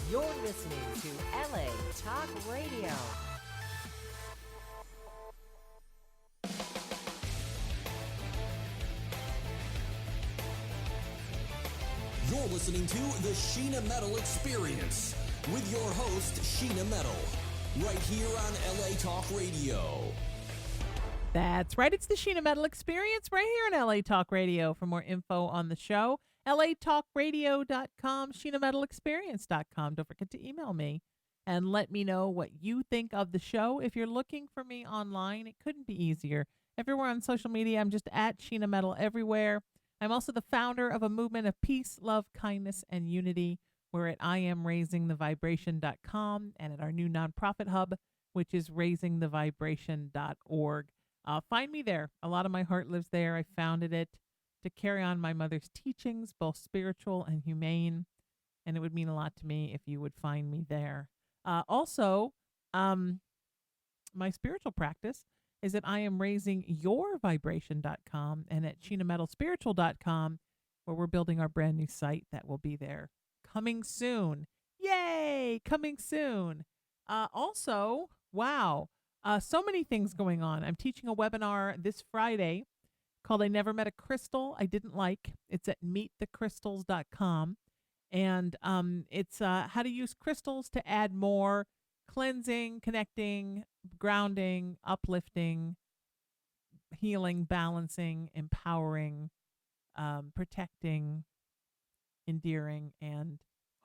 You're listening to LA Talk Radio. You're listening to the Sheena Metal Experience with your host, Sheena Metal, right here on LA Talk Radio. That's right. It's the Sheena Metal Experience right here on LA Talk Radio. For more info on the show, latalkradio.com, SheenaMetalExperience.com. Don't forget to email me and let me know what you think of the show. If you're looking for me online, it couldn't be easier. Everywhere on social media, I'm just at Sheena Metal everywhere. I'm also the founder of a movement of peace, love, kindness, and unity. We're at IamRaisingTheVibration.com and at our new nonprofit hub, which is RaisingTheVibration.org. Find me there. A lot of my heart lives there. I founded it to carry on my mother's teachings, both spiritual and humane, and it would mean a lot to me if you would find me there. Also, my spiritual practice is at IamRaisingYourVibration.com and at SheenaMetalSpiritual.com, where we're building our brand new site that will be there coming soon. Yay! Coming soon. Also, wow, so many things going on. I'm teaching a webinar this Friday called I Never Met a Crystal I Didn't Like. It's at meetthecrystals.com. And it's how to use crystals to add more cleansing, connecting, grounding, uplifting, healing, balancing, empowering, protecting, endearing, and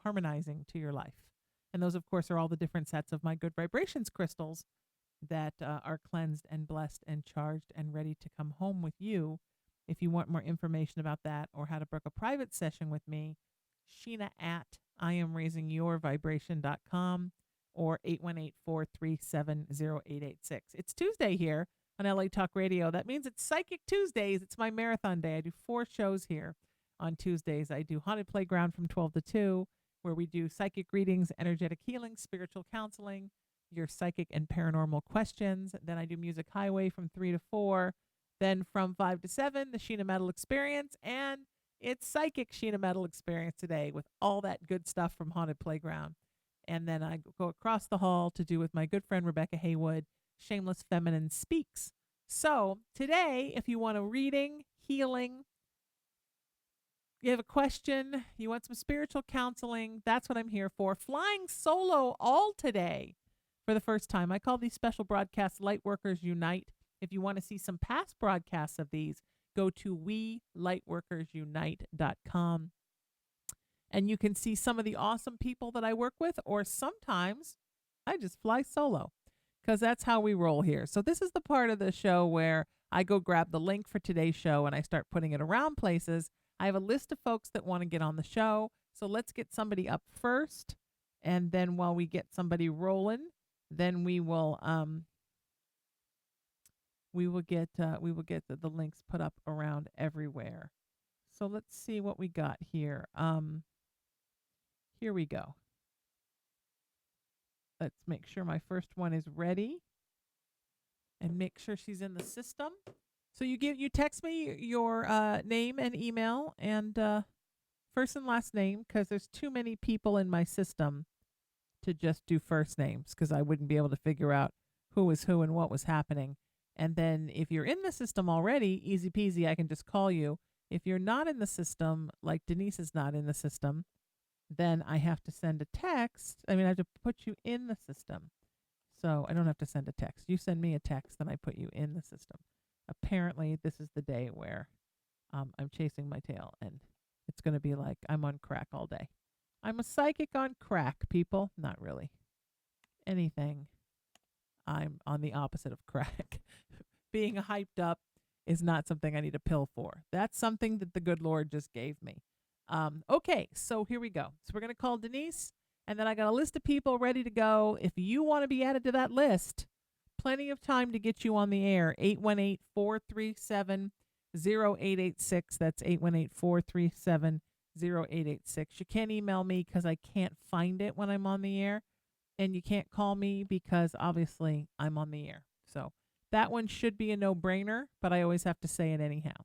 harmonizing to your life. And those, of course, are all the different sets of my good vibrations crystals that are cleansed and blessed and charged and ready to come home with you. If you want more information about that or how to book a private session with me, Sheena at IamRaisingYourVibration.com or 818-437-0886. It's Tuesday here on LA Talk Radio. That means it's Psychic Tuesdays. It's my marathon day. I do 4 shows here on Tuesdays. I do Haunted Playground from 12 to 2, where we do psychic readings, energetic healing, spiritual counseling, your psychic and paranormal questions. Then I do Music Highway from 3 to 4. Then from 5 to 7, the Sheena Metal Experience. And it's Psychic Sheena Metal Experience today with all that good stuff from Haunted Playground. And then I go across the hall to do with my good friend Rebecca Haywood, Shameless Feminine Speaks. So today, if you want a reading, healing, you have a question, you want some spiritual counseling, that's what I'm here for. Flying solo all today for the first time. I call these special broadcasts Lightworkers Unite. If you want to see some past broadcasts of these, go to WeLightworkersUnite.com. And you can see some of the awesome people that I work with, or sometimes I just fly solo because that's how we roll here. So this is the part of the show where I go grab the link for today's show and I start putting it around places. I have a list of folks that want to get on the show. So let's get somebody up first. And then while we get somebody rolling, then we will get the links put up around everywhere. So let's see what we got here. Here we go. Let's make sure my first one is ready and make sure she's in the system. So you text me your name and email and first and last name, because there's too many people in my system to just do first names, because I wouldn't be able to figure out who was who and what was happening. And then if you're in the system already, easy peasy, I can just call you. If you're not in the system, like Denise is not in the system, then I have to send a text. I have to put you in the system. So I don't have to send a text. You send me a text, then I put you in the system. Apparently, this is the day where I'm chasing my tail, and it's going to be like I'm on crack all day. I'm a psychic on crack, people. Not really. Anything. I'm on the opposite of crack. Being hyped up is not something I need a pill for. That's something that the good Lord just gave me. Okay, so here we go. So we're going to call Denise, and then I got a list of people ready to go. If you want to be added to that list, plenty of time to get you on the air. 818-437-0886. That's 818-437-0886. You can't email me because I can't find it when I'm on the air. And you can't call me because obviously I'm on the air. So that one should be a no-brainer, but I always have to say it anyhow.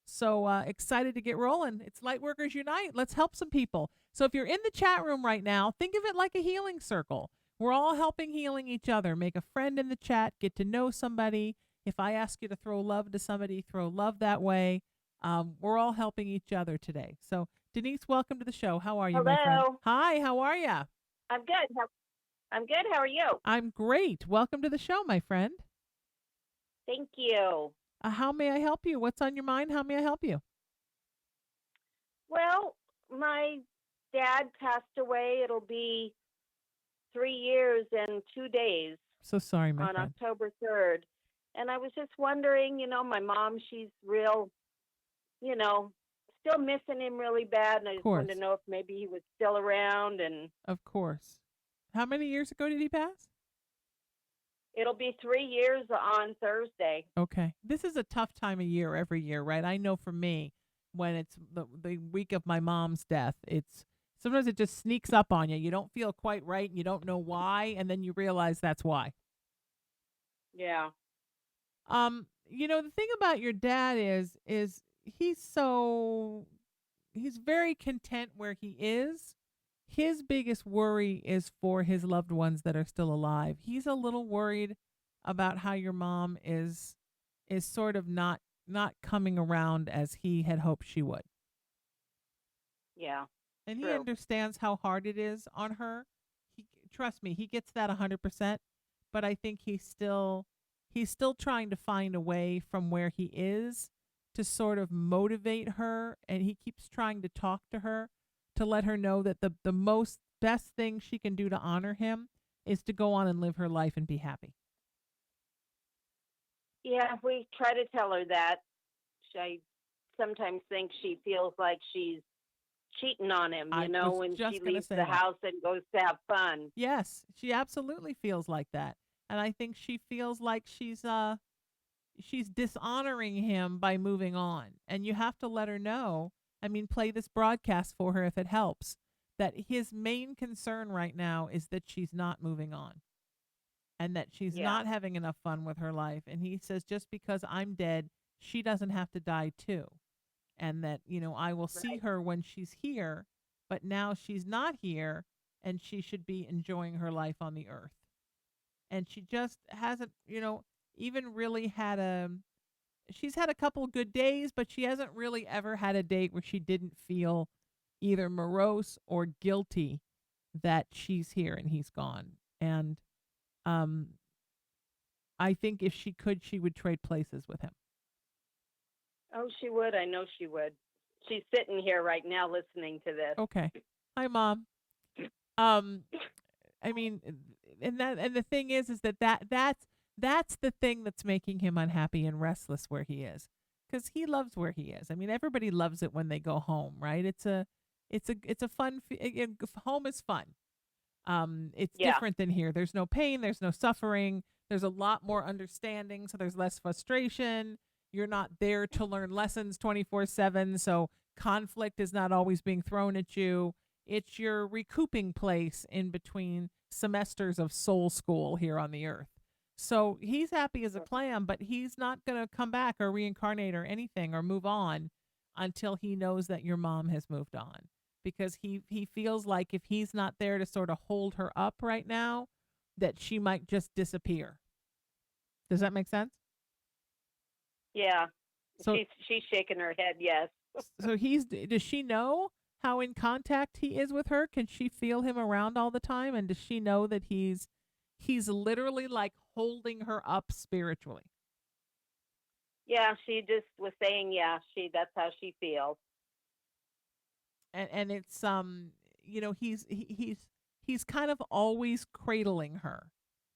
So excited to get rolling. It's Lightworkers Unite. Let's help some people. So if you're in the chat room right now, think of it like a healing circle. We're all helping healing each other. Make a friend in the chat, get to know somebody. If I ask you to throw love to somebody, throw love that way. We're all helping each other today. So Denise, welcome to the show. How are you, my friend? Hello. Hi, how are you? I'm good. I'm good. How are you? I'm great. Welcome to the show, my friend. Thank you. How may I help you? What's on your mind? How may I help you? Well, my dad passed away. It'll be 3 years and 2 days So sorry, my on friend. October 3rd. And I was just wondering, my mom, she's real, still missing him really bad. And I just wanted to know if maybe he was still around. And Of course. How many years ago did he pass? it'll be 3 years on Thursday. Okay. This is a tough time of year every year, right? I know for me, when it's the week of my mom's death, sometimes it just sneaks up on you. You don't feel quite right and you don't know why, and then you realize that's why. Yeah. The thing about your dad is he's very content where he is. His biggest worry is for his loved ones that are still alive. He's a little worried about how your mom is sort of not coming around as he had hoped she would. Yeah. And True. he understands how hard it is on her. Trust me, he gets that 100%, but I think he's still trying to find a way from where he is to sort of motivate her, and he keeps trying to talk to her to let her know that the best thing she can do to honor him is to go on and live her life and be happy. Yeah, we try to tell her that. I sometimes think she feels like she's cheating on him, when she leaves the house and goes to have fun. Yes, she absolutely feels like that. And I think she feels like she's dishonoring him by moving on. And you have to let her know, play this broadcast for her if it helps, that his main concern right now is that she's not moving on and that she's not having enough fun with her life. And he says, just because I'm dead, she doesn't have to die too. And that, I will see her when she's here, but now she's not here and she should be enjoying her life on the earth. And she just hasn't, even really she's had a couple good days, but she hasn't really ever had a date where she didn't feel either morose or guilty that she's here and he's gone. And I think if she could, she would trade places with him. Oh, she would. I know she would. She's sitting here right now listening to this. Okay. Hi, Mom. And the thing is that's the thing that's making him unhappy and restless where he is, because he loves where he is. Everybody loves it when they go home, right? It's a fun. Home is fun. It's different than here. There's no pain. There's no suffering. There's a lot more understanding, so there's less frustration. You're not there to learn lessons 24/7, so conflict is not always being thrown at you. It's your recouping place in between semesters of soul school here on the earth. So he's happy as a clam, but he's not going to come back or reincarnate or anything or move on until he knows that your mom has moved on. Because he feels like if he's not there to sort of hold her up right now, that she might just disappear. Does that make sense? Yeah. So she's shaking her head, yes. So does she know how in contact he is with her? Can she feel him around all the time? And does she know that he's literally like holding her up spiritually? Yeah, she just was saying, that's how she feels. And it's he's kind of always cradling her,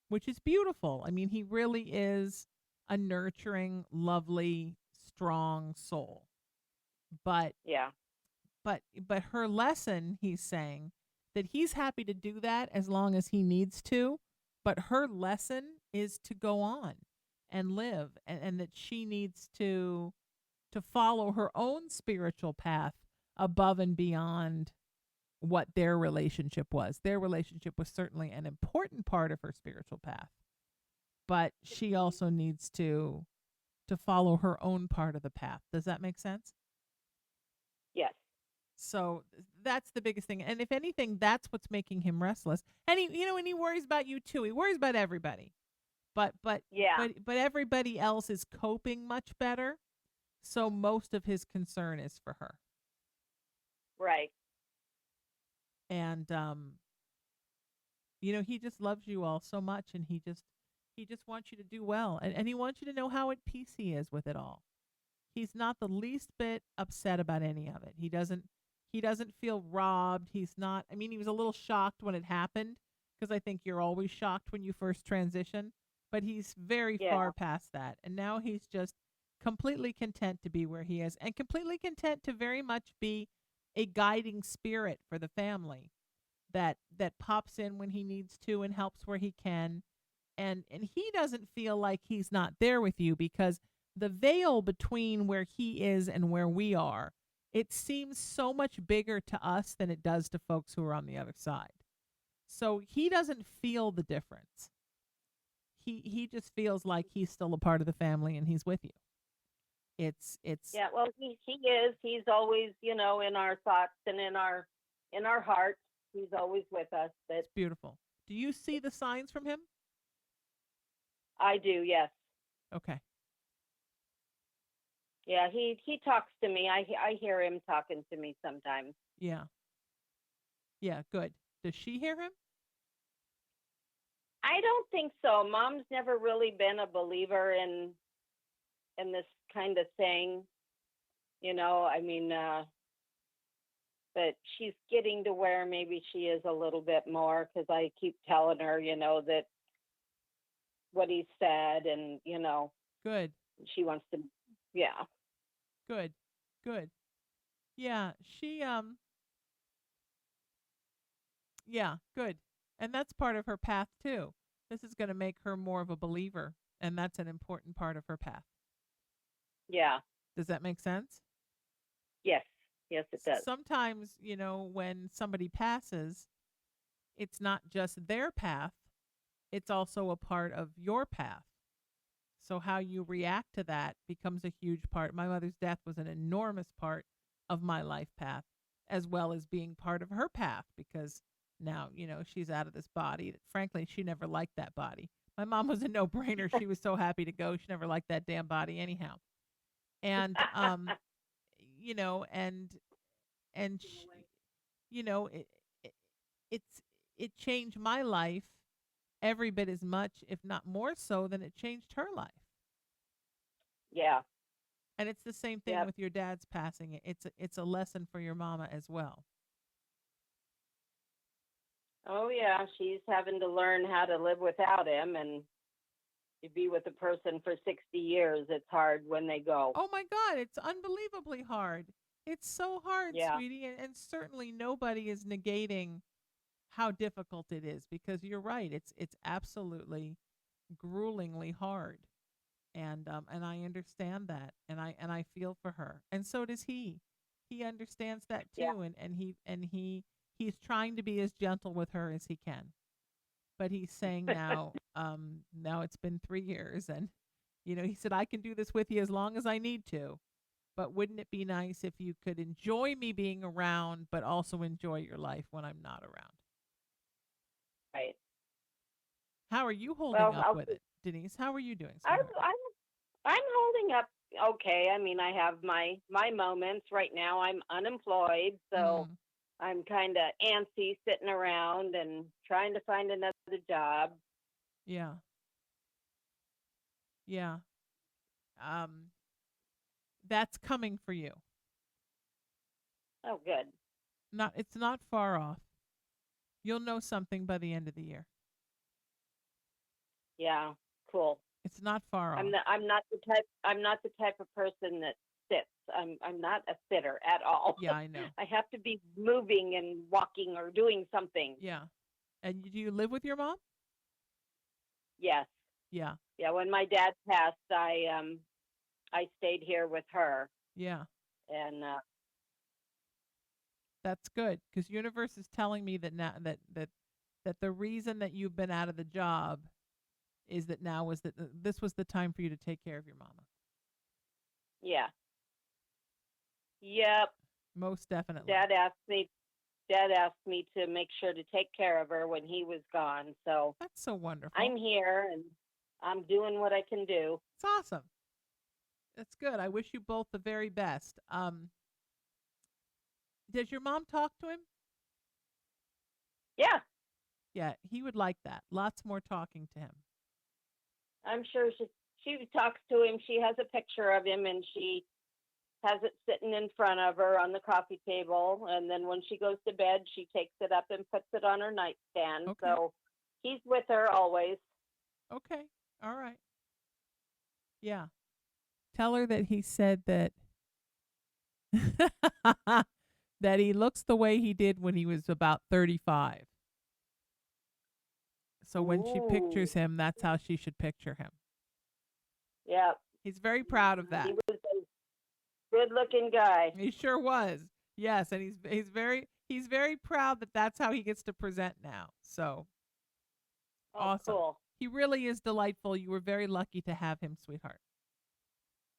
which is beautiful. He really is a nurturing, lovely, strong soul. But but her lesson, he's saying that he's happy to do that as long as he needs to, but her lesson is to go on and live, and that she needs to follow her own spiritual path above and beyond what their relationship was. Their relationship was certainly an important part of her spiritual path, but she also needs to to follow her own part of the path. Does that make sense? Yes. So that's the biggest thing. And if anything, that's what's making him restless. And he worries about you too. He worries about everybody. But Yeah. but everybody else is coping much better. So most of his concern is for her. Right. And he just loves you all so much, and he just wants you to do well, and he wants you to know how at peace he is with it all. He's not the least bit upset about any of it. He doesn't feel robbed. He's not. I mean, he was a little shocked when it happened, because I think you're always shocked when you first transition, but he's very Yeah. far past that, and now he's just completely content to be where he is, and completely content to very much be a guiding spirit for the family that pops in when he needs to and helps where he can. And he doesn't feel like he's not there with you, because the veil between where he is and where we are, it seems so much bigger to us than it does to folks who are on the other side. So he doesn't feel the difference. He just feels like he's still a part of the family and he's with you. It's Yeah. Well, he is. He's always, in our thoughts and in our hearts. He's always with us. But it's beautiful. Do you see the signs from him? I do. Yes. Okay. Yeah. He talks to me. I hear him talking to me sometimes. Yeah. Yeah, good. Does she hear him? I don't think so. Mom's never really been a believer in this kind of thing. I mean, but she's getting to where maybe she is a little bit more, because I keep telling her, that what he said, and Good. she wants to. Yeah. Good. Good. Yeah, yeah, good. And that's part of her path too. This is going to make her more of a believer, and that's an important part of her path. Yeah. Does that make sense? Yes. Yes, it does. Sometimes, when somebody passes, it's not just their path, it's also a part of your path. So how you react to that becomes a huge part. My mother's death was an enormous part of my life path, as well as being part of her path, because now, she's out of this body. Frankly, she never liked that body. My mom was a no-brainer. She was so happy to go. She never liked that damn body anyhow. And and she, it, it changed my life every bit as much, if not more so, than it changed her life. Yeah. And it's the same thing with your dad's passing. It's a lesson for your mama as well. Oh yeah, she's having to learn how to live without him, and to be with a person for 60 years. It's hard when they go. Oh my God, it's unbelievably hard. It's so hard, Yeah. sweetie, and certainly nobody is negating how difficult it is, because you're right. It's absolutely gruelingly hard. And I understand that, and I feel for her, and so does he. He understands that too, Yeah. he's trying to be as gentle with her as he can, but he's saying now, now it's been 3 years, and he said, I can do this with you as long as I need to, but wouldn't it be nice if you could enjoy me being around, but also enjoy your life when I'm not around? Right. How are you holding up with it, Denise? How are you doing, sweetheart? I'm holding up okay. I mean, I have my moments. Right now I'm unemployed, so I'm kind of antsy, sitting around and trying to find another job. Yeah. Yeah. Um, that's coming for you. Oh, good. It's not far off. You'll know something by the end of the year. Yeah, cool. It's not far off. I'm not the type of person that sits. I'm not a sitter at all. Yeah, I know. I have to be moving and walking or doing something. Yeah. And do you live with your mom? Yes. Yeah. Yeah, when my dad passed, I stayed here with her. Yeah. And that's good, because universe is telling me that now that the reason that you've been out of the job is that now was that this was the time for you to take care of your mama. Yeah. Yep. Most definitely. Dad asked me to make sure to take care of her when he was gone. So That's so wonderful. I'm here and I'm doing what I can do. It's awesome. That's good. I wish you both the very best. Does your mom talk to him? Yeah, Yeah, he would like that. Lots more talking to him. I'm sure she talks to him. She has a picture of him and she has it sitting in front of her on the coffee table. And then when she goes to bed, she takes it up and puts it on her nightstand. Okay. So he's with her always. Okay. All right. Yeah. Tell her that he said that that he looks the way he did when he was about 35. So when she Ooh, pictures him, that's how she should picture him. yeah. He's very proud of He that. was a good-looking guy. He sure was. Yes, and he's very proud that that's how he gets to present now. So Oh, awesome. cool. He really is delightful. You were very lucky to have him, sweetheart.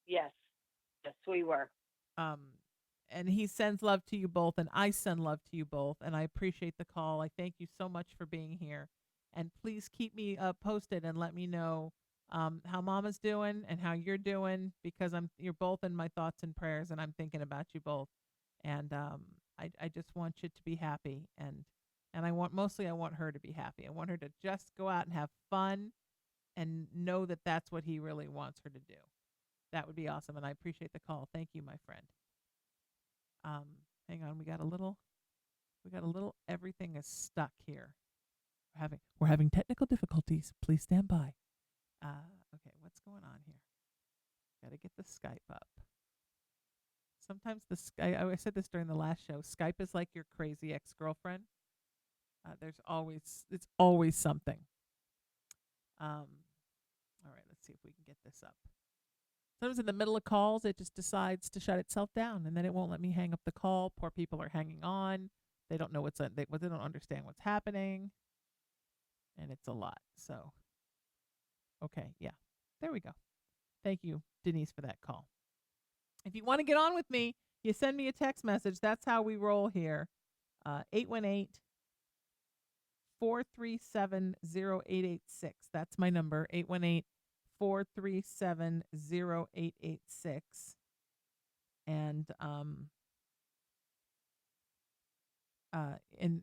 Yes. Yes, we were. Um, and he sends love to you both, and I send love to you both, and I appreciate the call. I thank you so much for being here, and please keep me posted and let me know how Mama's doing and how you're doing, because you're both in my thoughts and prayers, and I'm thinking about you both, and I just want you to be happy, and I want her to be happy. I want her to just go out and have fun, and know that that's what he really wants her to do. That would be awesome, and I appreciate the call. Thank you, my friend. Um, Hang on, we got a little everything is stuck here. We're having technical difficulties. Please stand by. Okay, what's going on here? Got to get the Skype up. Sometimes I said this during the last show. Skype is like your crazy ex-girlfriend. It's always something. All right, let's see if we can get this up. Sometimes in the middle of calls, it just decides to shut itself down, and then it won't let me hang up the call. Poor people are hanging on. They don't know they don't understand what's happening, and it's a lot. So, okay, yeah, there we go. Thank you, Denise, for that call. If you want to get on with me, you send me a text message. That's how we roll here. 818 437 0886. That's my number, 818 437 0886. And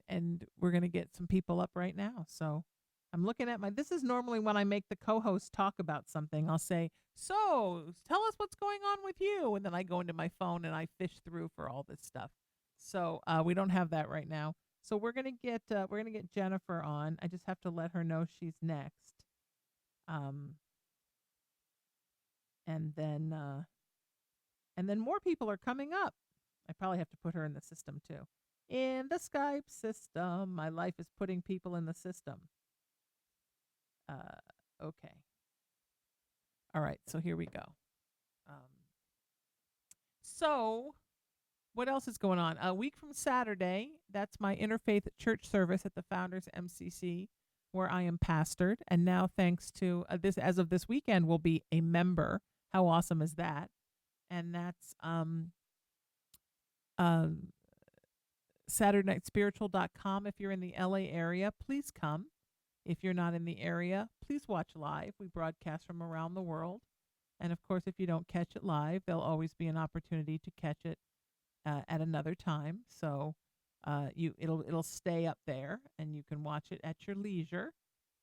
and we're gonna get some people up right now. So I'm looking at this is normally when I make the co-host talk about something. I'll say, so tell us what's going on with you, and then I go into my phone and I fish through for all this stuff. So we don't have that right now. So we're gonna get Jennifer on. I just have to let her know she's next. And then more people are coming up. I probably have to put her in the system too. In the Skype system. My life is putting people in the system. Okay. All right, so here we go. So what else is going on? A week from Saturday, that's my interfaith church service at the Founders MCC, where I am pastored. And now, thanks to this, as of this weekend, will be a member. How awesome is that? And that's SaturdayNightSpiritual.com. If you're in the LA area, please come. If you're not in the area, please watch live. We broadcast from around the world. And of course, if you don't catch it live, there'll always be an opportunity to catch it at another time. So it'll stay up there, and you can watch it at your leisure,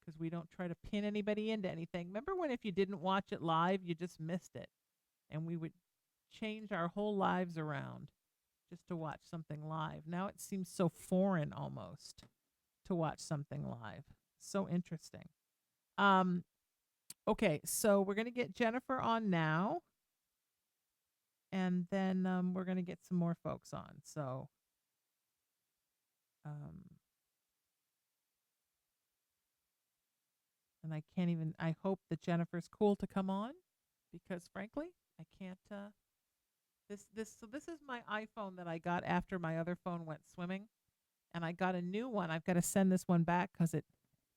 because we don't try to pin anybody into anything. Remember when if you didn't watch it live, you just missed it, and we would change our whole lives around just to watch something live. Now it seems so foreign almost to watch something live. So interesting. Okay, so we're going to get Jennifer on now, and then we're going to get some more folks on. So and I hope that Jennifer's cool to come on, because frankly, I can't so this is my iPhone that I got after my other phone went swimming, and I got a new one. I've got to send this one back because it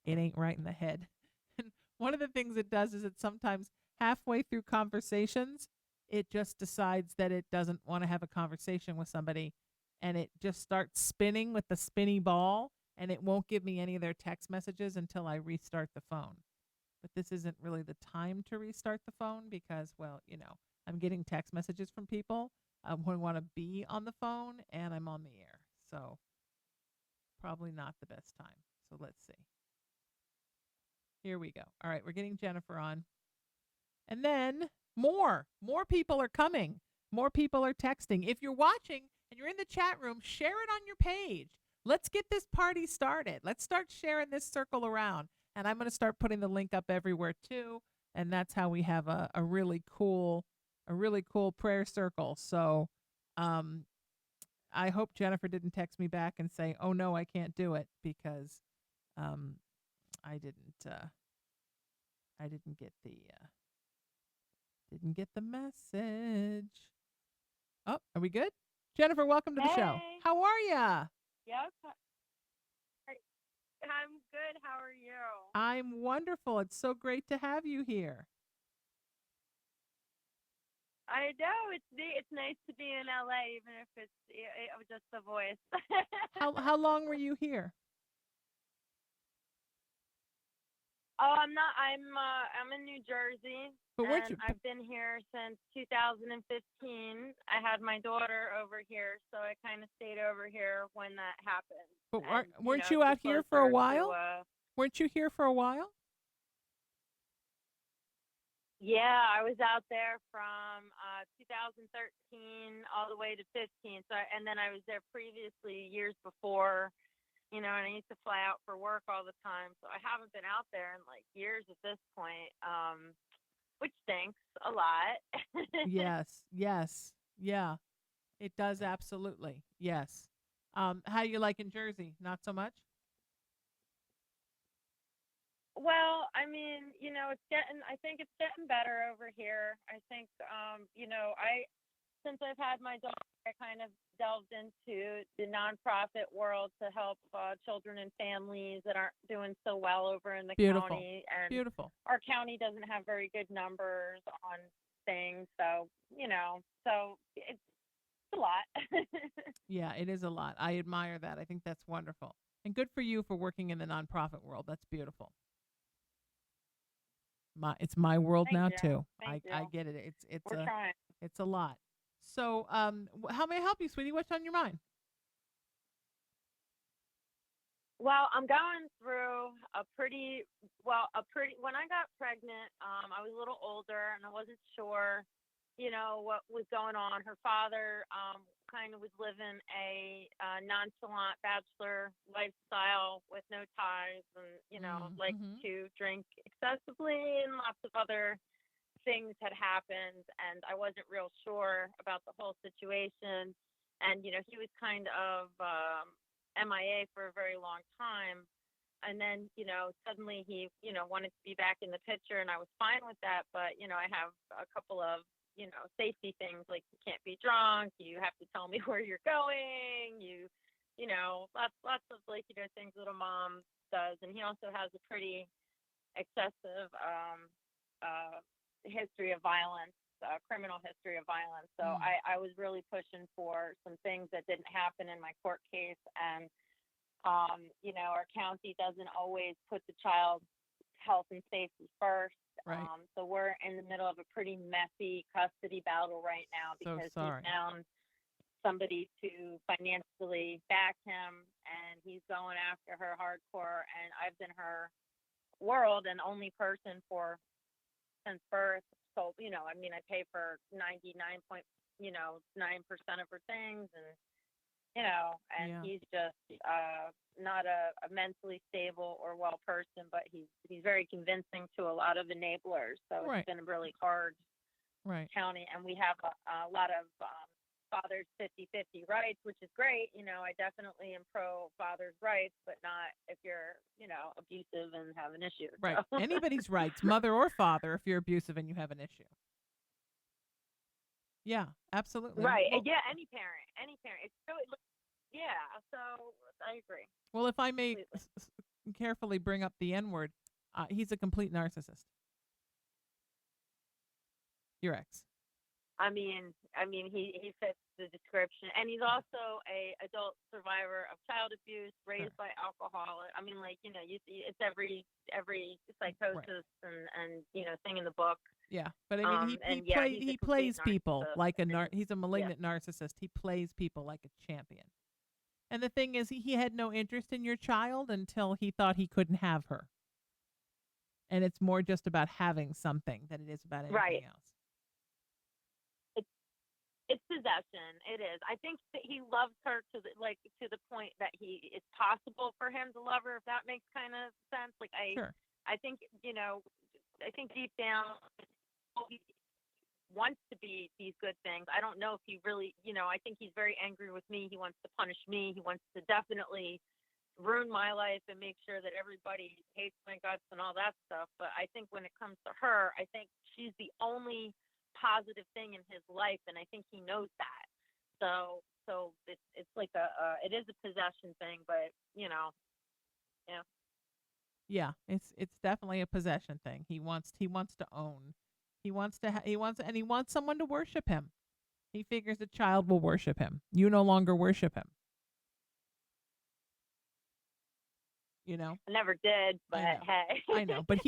ain't right in the head. And one of the things it does is it sometimes halfway through conversations, it just decides that it doesn't want to have a conversation with somebody, and it just starts spinning with the spinny ball, and it won't give me any of their text messages until I restart the phone. But this isn't really the time to restart the phone because, well, I'm getting text messages from people who want to be on the phone, and I'm on the air. So probably not the best time. So let's see. Here we go. All right, we're getting Jennifer on. And then more people are coming. More people are texting. If you're watching and you're in the chat room, share it on your page. Let's get this party started. Let's start sharing this circle around. And I'm going to start putting the link up everywhere too. And that's how we have a really cool prayer circle. So I hope Jennifer didn't text me back and say, "Oh no, I can't do it," because I didn't get the message. Oh, are we good? Jennifer, welcome to the show. Hey. How are ya? Yep. I'm good. How are you? I'm wonderful. It's so great to have you here. I know it's nice to be in LA, even if it's just the voice. How long were you here? Oh, I'm not. I'm in New Jersey, But weren't you? I've been here since 2015. I had my daughter over here, so I kind of stayed over here when that happened. But And, weren't know, you to out here for a closer to, while? Weren't you here for a while? Yeah, I was out there from 2013 all the way to 15. So, and then I was there previously years before, and I used to fly out for work all the time. So I haven't been out there in like years at this point, which stinks a lot. Yes. Yeah, it does absolutely. Yes. How you like in Jersey? Not so much? Well, I mean, I think it's getting better over here. I think, since I've had my daughter, I kind of delved into the nonprofit world to help children and families that aren't doing so well over in the Beautiful. county. And Beautiful. our county doesn't have very good numbers on things. So, so it's a lot. Yeah, it is a lot. I admire that. I think that's wonderful. And good for you for working in the nonprofit world. That's beautiful. It's my world Thank now you. too. Thank I you. get it. We're trying. It's a lot. So, how may I help you, sweetie? What's on your mind? Well, I'm going through when I got pregnant, I was a little older and I wasn't sure, what was going on. Her father, kind of was living a nonchalant bachelor lifestyle with no ties and, liked to drink excessively, and lots of other things had happened, and I wasn't real sure about the whole situation. And, he was kind of MIA for a very long time. And then, suddenly he, wanted to be back in the picture, and I was fine with that. But, I have a couple of, safety things, like you can't be drunk, you have to tell me where you're going, lots of like, things that a mom does. And he also has a pretty excessive history of violence, criminal history of violence. So I was really pushing for some things that didn't happen in my court case. And, our county doesn't always put the child's health and safety first. Right. So we're in the middle of a pretty messy custody battle right now because he found somebody to financially back him, and he's going after her hardcore. And I've been her world and only person since birth. So, I pay for 99.9% of her things, and he's just not a mentally stable or well person, but he's very convincing to a lot of enablers. So it's been a really hard county, and we have a lot of fathers 50-50 rights, which is great. I definitely am pro fathers' rights, but not if you're, abusive and have an issue. Right. So. Anybody's rights, mother or father, if you're abusive and you have an issue. Yeah, absolutely. Right. Well, yeah, any parent. It's really, yeah, so I agree. Well, if I may carefully bring up the N-word, he's a complete narcissist. Your ex. he fits the description, and he's also a adult survivor of child abuse, Sure. raised by alcoholic. I mean, like, you see, it's every Right. psychosis and thing in the book. Yeah, but I mean, And yeah, he's a he complete plays people narcissist, like a and he's a yeah, malignant narcissist. He plays people like a champion. And the thing is, he had no interest in your child until he thought he couldn't have her. And it's more just about having something than it is about right. anything else. It's possession. It is. I think that he loves her to the point that it's possible for him to love her, if that makes kind of sense. Like Sure. I think I think deep down he wants to be these good things. I don't know if he really, I think he's very angry with me. He wants to punish me. He wants to definitely ruin my life and make sure that everybody hates my guts and all that stuff. But I think when it comes to her, I think she's the only positive thing in his life, and I think he knows that. So it's like it is a possession thing, but yeah. Yeah, it's definitely a possession thing. He wants to own. He wants someone to worship him. He figures a child will worship him. You no longer worship him. You know? I never did, but I know. hey. I know, but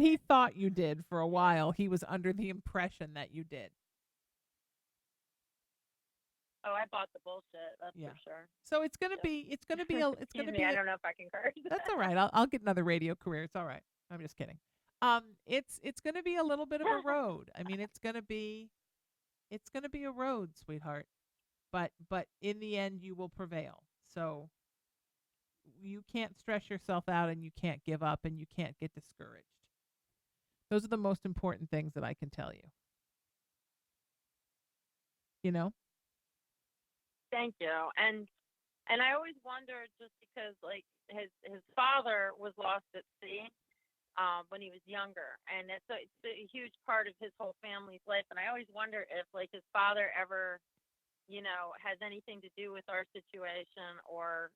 he thought you did for a while. He was under the impression that you did. Oh, I bought the bullshit. That's Yeah. for sure. So it's gonna be Excuse me, I don't know if I can curse. That's all right. I'll get another radio career. It's all right. I'm just kidding. It's gonna be a little bit of a road. I mean, it's gonna be a road, sweetheart. But in the end, you will prevail. So you can't stress yourself out, and you can't give up, and you can't get discouraged. Those are the most important things that I can tell you. You know? Thank you. And I always wondered, just because like his father was lost at sea when he was younger, and it's a huge part of his whole family's life. And I always wonder if like his father ever has anything to do with our situation, or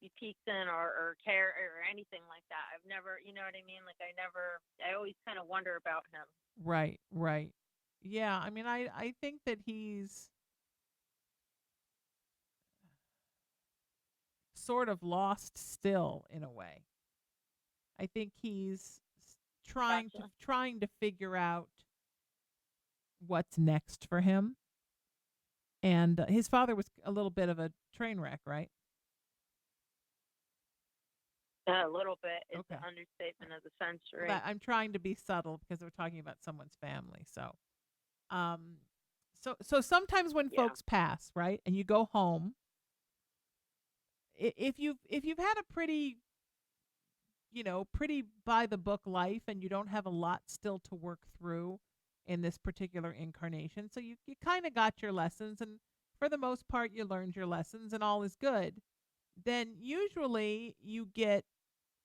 he peeks in, or care, or anything like that. I've never, you know what I mean? Like I always kind of wonder about him. Right, right. Yeah, I mean, I think that he's sort of lost still in a way. I think he's Gotcha. trying to figure out what's next for him. And his father was a little bit of a train wreck, right? A little bit. It's Okay. an understatement of the century. Well, I'm trying to be subtle because we're talking about someone's family. Um, so sometimes when Yeah. folks pass, right, and you go home, if you've had a pretty pretty by the book life, and you don't have a lot still to work through in this particular incarnation, so you kind of got your lessons, and for the most part you learned your lessons and all is good, then usually you get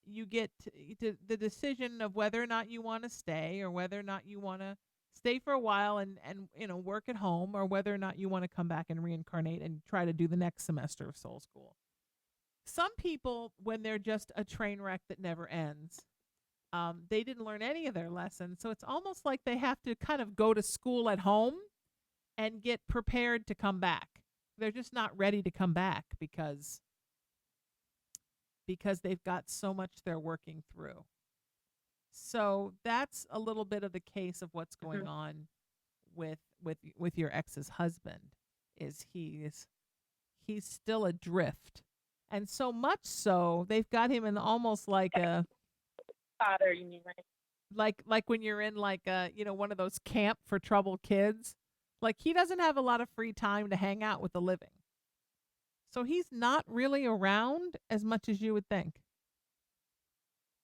to the decision of whether or not you want to stay, or whether or not you want to stay for a while and work at home, or whether or not you want to come back and reincarnate and try to do the next semester of soul school. Some people, when they're just a train wreck that never ends, they didn't learn any of their lessons. So it's almost like they have to kind of go to school at home and get prepared to come back. They're just not ready to come back because they've got so much they're working through. So that's a little bit of the case of what's going on with your ex's husband. Is he's still adrift. And so much so, they've got him in almost like a Father, you mean, right? like when you're in like a one of those camp for troubled kids. Like, he doesn't have a lot of free time to hang out with the living. So he's not really around as much as you would think.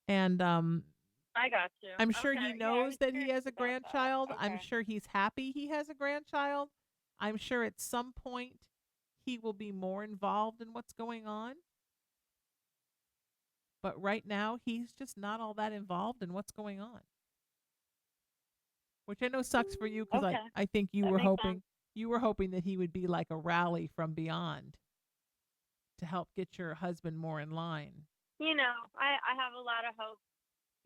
And I got you. I'm sure Okay. he Yeah, I knows was that he curious has a about that. grandchild. I'm Okay. sure he's happy he has a grandchild. I'm sure at some point he will be more involved in what's going on. But right now, he's just not all that involved in what's going on. Which I know sucks for you, because Okay. I think That makes sense. you were hoping that he would be like a rally from beyond to help get your husband more in line. I have a lot of hope,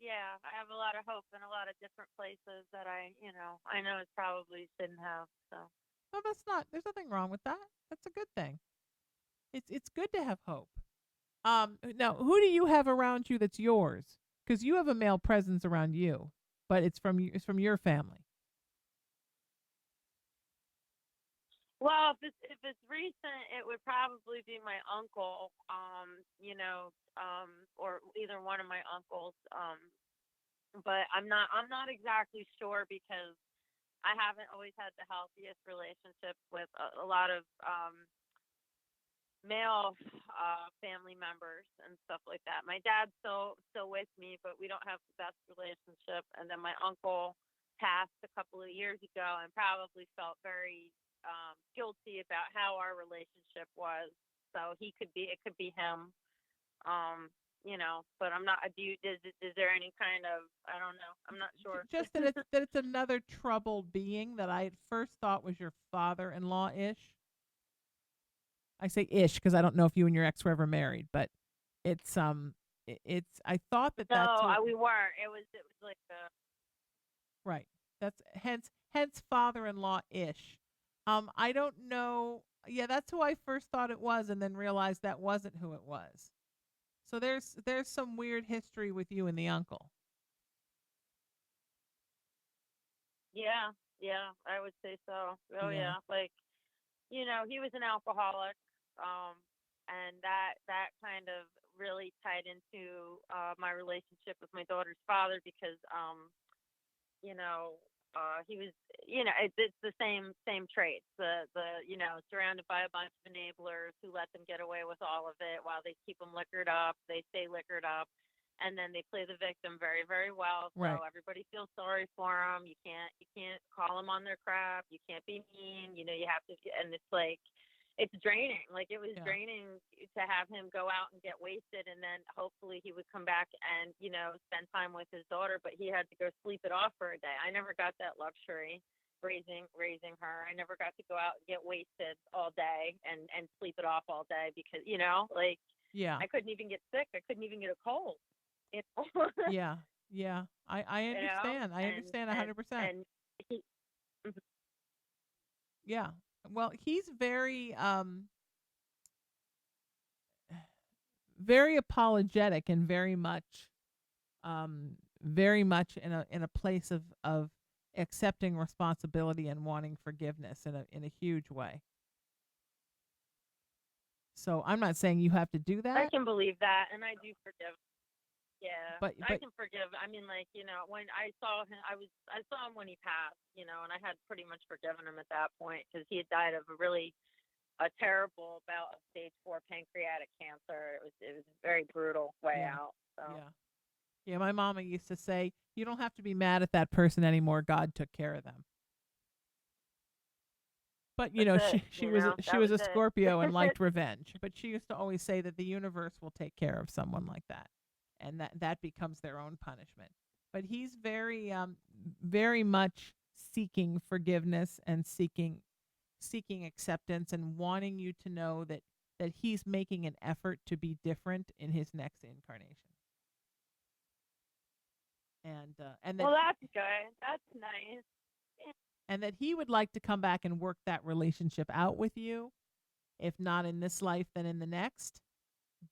Yeah, I have a lot of hope in a lot of different places that I know it's probably shouldn't have. So, No, that's not. There's nothing wrong with that. That's a good thing. It's good to have hope. Now, who do you have around you that's yours? Because you have a male presence around you, but it's from you. It's from your family. well, if it's recent, it would probably be my uncle. Or either one of my uncles. But I'm not exactly sure because I haven't always had the healthiest relationship with a lot of male family members and stuff like that. My dad's still with me, but we don't have the best relationship. And then my uncle passed a couple of years ago and probably felt very guilty about how our relationship was. So it could be him. But I'm not. Is there any kind of, I don't know. I'm not sure. Just that it's another troubled being that I at first thought was your father-in-law ish. I say ish because I don't know if you and your ex were ever married, but it's I thought that No, that's who. we weren't. It was like a. Right. That's hence father-in-law ish. I don't know. Yeah, that's who I first thought it was, and then realized that wasn't who it was. So there's some weird history with you and the uncle. Yeah, yeah, I would say so. Oh Yeah. yeah, like he was an alcoholic, um, and that kind of really tied into my relationship with my daughter's father because you know, he was, it's the same traits. The surrounded by a bunch of enablers who let them get away with all of it while they keep them liquored up. They stay liquored up, and then they play the victim very, very well. Right. So everybody feels sorry for them. You can't call them on their crap. You can't be mean. You have to, and it's like it's draining. Like it was Yeah. draining to have him go out and get wasted, and then hopefully he would come back and spend time with his daughter. But he had to go sleep it off for a day. I never got that luxury raising her. I never got to go out and get wasted all day and sleep it off all day because like Yeah. I couldn't even get sick. I couldn't even get a cold. You know, Yeah. Yeah. I you know, understand. I and understand and 100%. and he. Yeah. Well, he's very apologetic and very much in a place of accepting responsibility and wanting forgiveness in a huge way. So I'm not saying you have to do I that, can believe that, and I do forgive. Yeah, I but can forgive. I mean, like when I saw him, I saw him when he passed, and I had pretty much forgiven him at that point because he had died of a terrible bout of stage 4 pancreatic cancer. It was a very brutal way yeah, out. So yeah, yeah. My mama used to say, "You don't have to be mad at that person anymore. God took care of them." But that's it. she That was was a it. Scorpio and liked revenge. But she used to always say that the universe will take care of someone like that, and that becomes their own punishment. But he's very much seeking forgiveness and seeking acceptance and wanting you to know that he's making an effort to be different in his next incarnation, and that Well, that's good. That's nice. Yeah. and that he would like to come back and work that relationship out with you, if not in this life, then in the next.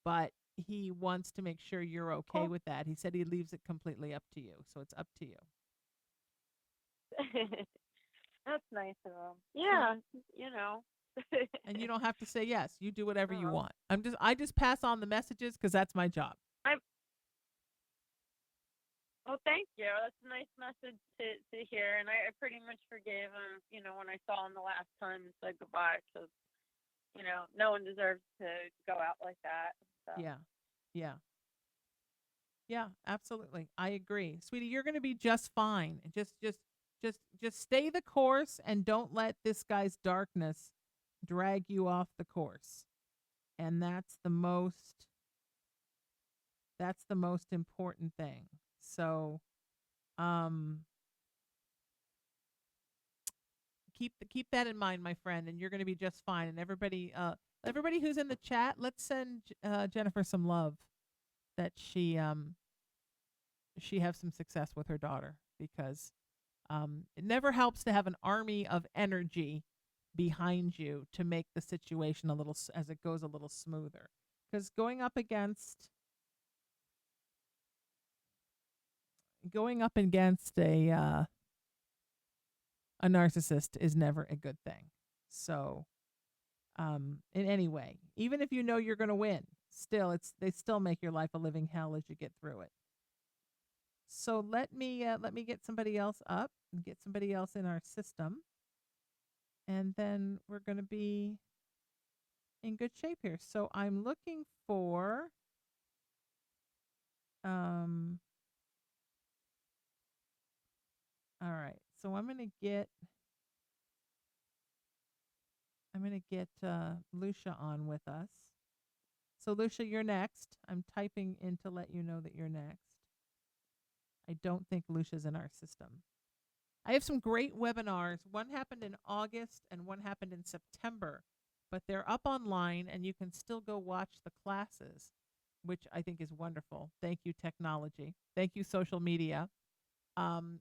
But he wants to make sure you're okay Cool. with that. He said he leaves it completely up to you, so it's up to you. That's nice of him. So, Yeah, you know. and you don't have to say yes. You do whatever you Oh, want. I just pass on the messages because that's my job. I'm. Well, thank you. That's a nice message to hear, and I pretty much forgave him. When I saw him the last time and said goodbye, because no one deserves to go out like that. So. Yeah, yeah, yeah. Absolutely, I agree, sweetie. You're going to be just fine. Just stay the course and don't let this guy's darkness drag you off the course. And that's the most important thing. So, um keep that in mind, my friend, and you're going to be just fine. And everybody who's in the chat, let's send Jennifer some love that she have some success with her daughter, because it never helps to have an army of energy behind you to make the situation a little, as it goes, a little smoother. Because going up against a narcissist is never a good thing. So, in any way, even if you know you're going to win, still, they still make your life a living hell as you get through it. So let me get somebody else up and get somebody else in our system, and then we're going to be in good shape here. So I'm looking for all right. So I'm going to get Lucia on with us. So Lucia, you're next. I'm typing in to let you know that you're next. I don't think Lucia's in our system. I have some great webinars. One happened in August and one happened in September, but they're up online and you can still go watch the classes, which I think is wonderful. Thank you, technology. Thank you, social media. Um,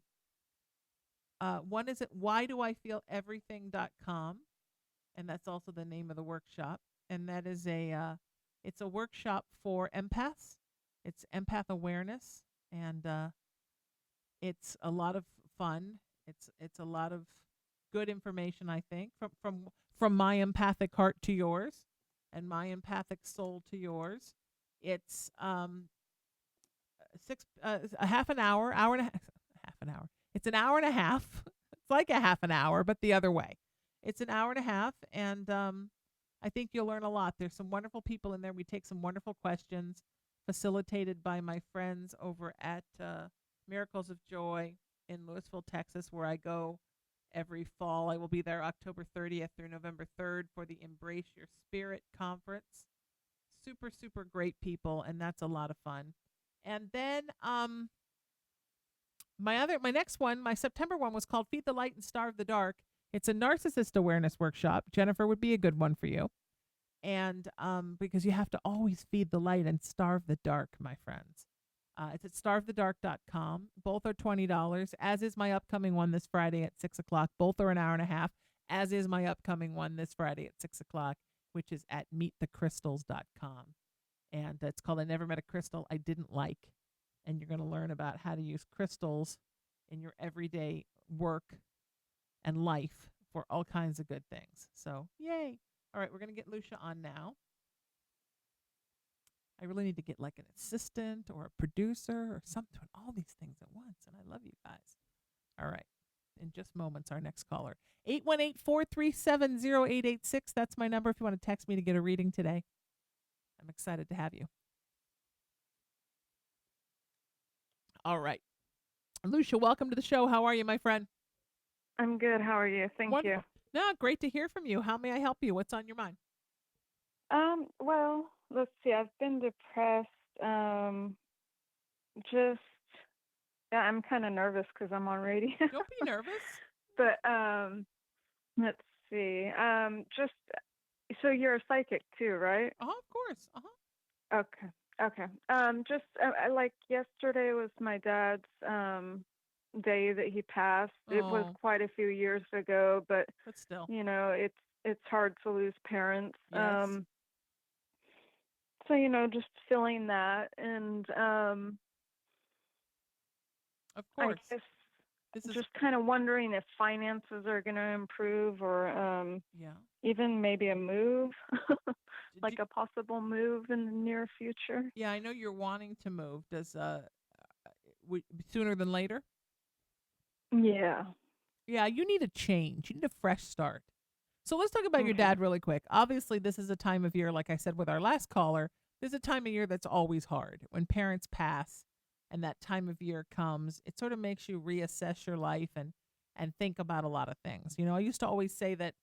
One is at whydoifeeleverything.com, and that's also the name of the workshop. And that is it's a workshop for empaths. It's empath awareness, and it's a lot of fun. It's a lot of good information, I think, from my empathic heart to yours, and my empathic soul to yours. It's a half an hour, hour and a half, half an hour. It's an hour and a half. It's like a half an hour, but the other way. It's an hour and a half, and I think you'll learn a lot. There's some wonderful people in there. We take some wonderful questions, facilitated by my friends over at Miracles of Joy in Louisville, Texas, where I go every fall. I will be there October 30th through November 3rd for the Embrace Your Spirit conference. Super, super great people, and that's a lot of fun. And then my next one, my September one, was called Feed the Light and Starve the Dark. It's a narcissist awareness workshop. Jennifer would be a good one for you. And because you have to always feed the light and starve the dark, my friends. It's at starvethedark.com. Both are $20, as is my upcoming one this Friday at 6 o'clock. Both are an hour and a half, as is my upcoming one this Friday at 6 o'clock, which is at meetthecrystals.com. And it's called I Never Met a Crystal I Didn't Like. And you're going to learn about how to use crystals in your everyday work and life for all kinds of good things. So, yay. All right, we're going to get Lucia on now. I really need to get like an assistant or a producer or something, doing all these things at once. And I love you guys. All right. In just moments, our next caller. 818-437-0886. That's my number if you want to text me to get a reading today. I'm excited to have you. All right. Lucia, welcome to the show. How are you, my friend? I'm good. How are you? Thank Wonderful. No, great to hear from you. How may I help you? What's on your mind? you. Well, let's see. I've been depressed. Just yeah, I'm kind of nervous because I'm on radio. Don't be nervous. But let's see. Just so you're a psychic too, right? Of course. Okay. Okay. Just like yesterday was my dad's day that he passed. It was Oh. quite a few years ago, but Still. it's hard to lose parents. Yes. So just feeling that, and Of I course. guess This is just kind of wondering if finances are going to improve, or yeah. even maybe a move, Did like you- a possible move in the near future. Yeah, I know you're wanting to move. Does sooner than later? Yeah. Yeah, you need a change. You need a fresh start. So let's talk about your Okay. dad really quick. Obviously, this is a time of year, like I said with our last caller, this is a time of year that's always hard. When parents pass and that time of year comes, it sort of makes you reassess your life and think about a lot of things. I used to always say that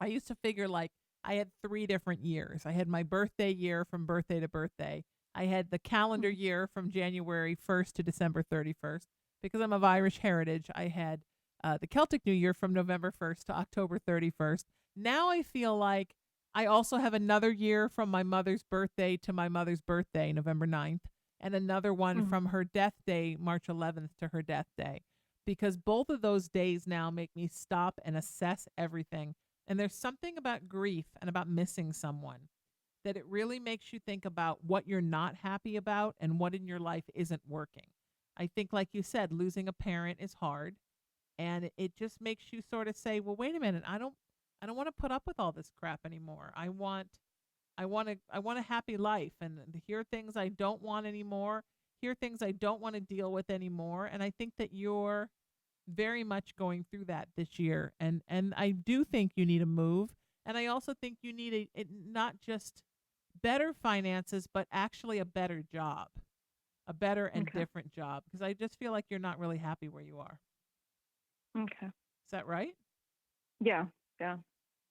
I used to figure like I had 3 different years. I had my birthday year from birthday to birthday. I had the calendar year from January 1st to December 31st. Because I'm of Irish heritage, I had the Celtic New Year from November 1st to October 31st. Now I feel like I also have another year from my mother's birthday to my mother's birthday, November 9th. and another one Mm. from her death day, March 11th, to her death day, because both of those days now make me stop and assess everything. And there's something about grief and about missing someone that it really makes you think about what you're not happy about and what in your life isn't working. I think, like you said, losing a parent is hard, and it just makes you sort of say, well, wait a minute, I don't want to put up with all this crap anymore. I want a happy life, and here are things I don't want anymore. Here are things I don't want to deal with anymore. And I think that you're very much going through that this year. And I do think you need a move. And I also think you need not just better finances, but actually a better job, a better and Okay. different job. Because I just feel like you're not really happy where you are. Okay. Is that right? Yeah. Yeah.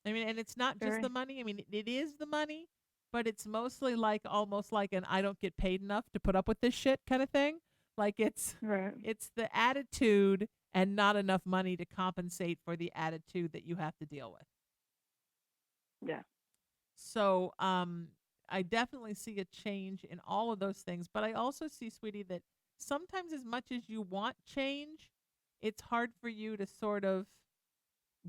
I mean, and it's not just the Very. money. I mean, it is the money, but it's mostly like almost like an I don't get paid enough to put up with this shit kind of thing. Like Right. it's the attitude and not enough money to compensate for the attitude that you have to deal with. Yeah. So, I definitely see a change in all of those things, but I also see, sweetie, that sometimes as much as you want change, it's hard for you to sort of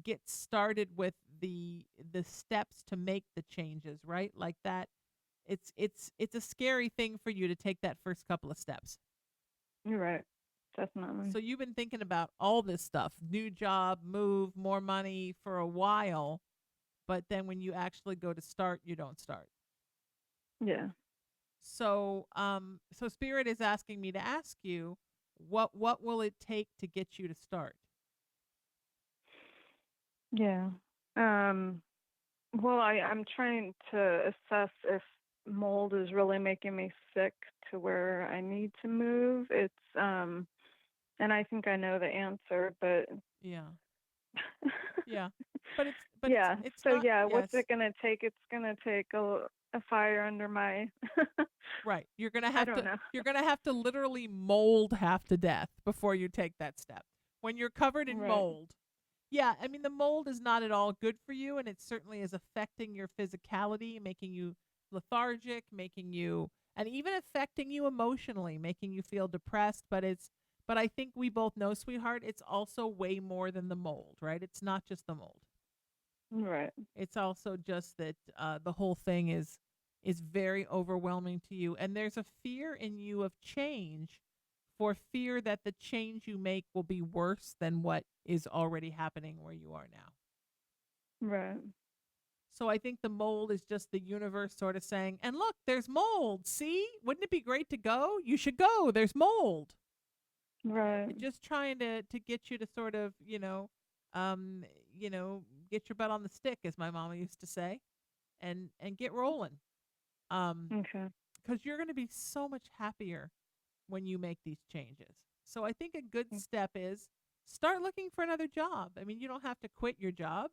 get started with the steps to make the changes, right? Like that it's a scary thing for you to take that first couple of steps. You're right. Definitely. So you've been thinking about all this stuff, new job, move, more money for a while, but then when you actually go to start, you don't start. Yeah. So spirit is asking me to ask you, what will it take to get you to start? Yeah. Um. Well, I'm trying to assess if mold is really making me sick to where I need to move. And I think I know the answer, but Yeah. Yeah. But yeah. it's So not, yeah, what's yes. it gonna take? It's gonna take a fire under my. Right. You're going to I have don't to know. you're going to have to literally mold half to death before you take that step. When you're covered in Right. mold. Yeah, I mean the mold is not at all good for you, and it certainly is affecting your physicality, making you lethargic, making you and even affecting you emotionally, making you feel depressed, but I think we both know, sweetheart, it's also way more than the mold, right? It's not just the mold. Right. It's also just that the whole thing is very overwhelming to you, and there's a fear in you of change, for fear that the change you make will be worse than what is already happening where you are now. Right. So I think the mold is just the universe sort of saying, and look, there's mold. See, wouldn't it be great to go? You should go. There's mold. Right. Just trying to get you to sort of, um, get your butt on the stick, as my mama used to say, and get rolling. Um, Okay. because you're going to be so much happier when you make these changes. So I think a good step is start looking for another job. I mean, you don't have to quit your job.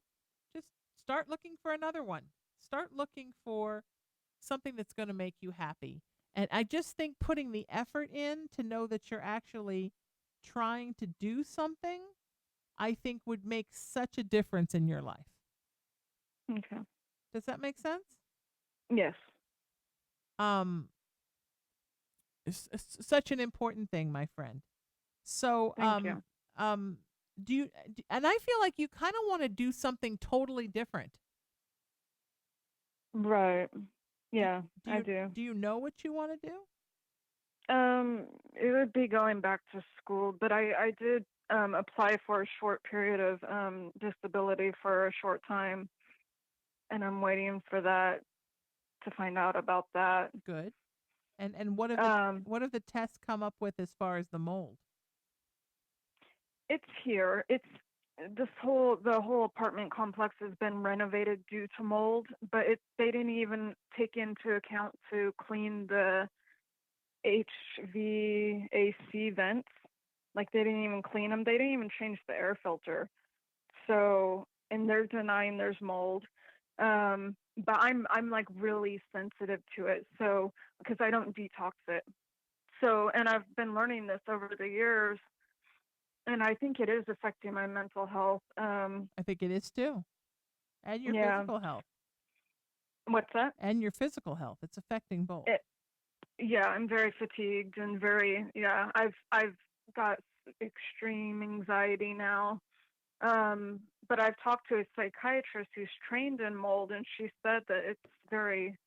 Just start looking for another one. Start looking for something that's going to make you happy. And I just think putting the effort in to know that you're actually trying to do something, I think would make such a difference in your life. Okay. Does that make sense? Yes. Um, such an important thing, my friend. So, Thank you. um, do you? And I feel like you kind of want to do something totally different. Right. Do, Yeah, do I you do. do you know what you want to do? It would be going back to school, but I did apply for a short period of disability for a short time, and I'm waiting for that to find out about that. Good. And Um, what have the tests come up with as far as the mold? it's here. It's the whole apartment complex has been renovated due to mold, but they didn't even take into account to clean the HVAC vents. Like they didn't even clean them. They didn't even change the air filter. So, and they're denying there's mold. But I'm like really sensitive to it. So, because I don't detox it. So, and I've been learning this over the years, and I think it is affecting my mental health. I think it is too, and your Yeah. physical health, What's that? and your physical health. It's affecting both. It, yeah, I'm very fatigued and very, yeah, I've got extreme anxiety now. But I've talked to a psychiatrist who's trained in mold, and she said that it's very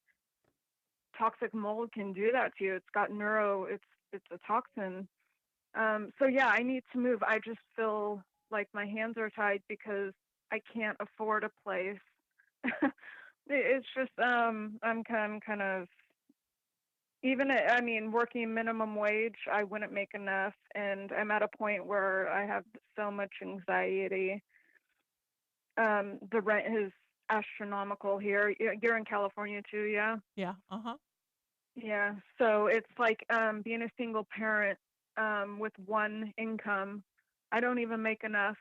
toxic. Mold can do that to you. It's got it's a toxin. So yeah, I need to move. I just feel like my hands are tied because I can't afford a place. It's just I'm kind of, I mean, working minimum wage, I wouldn't make enough, and I'm at a point where I have so much anxiety. The rent is astronomical here. You're in California too, yeah? Yeah. Uh-huh. Yeah. So it's like being a single parent with one income. I don't even make enough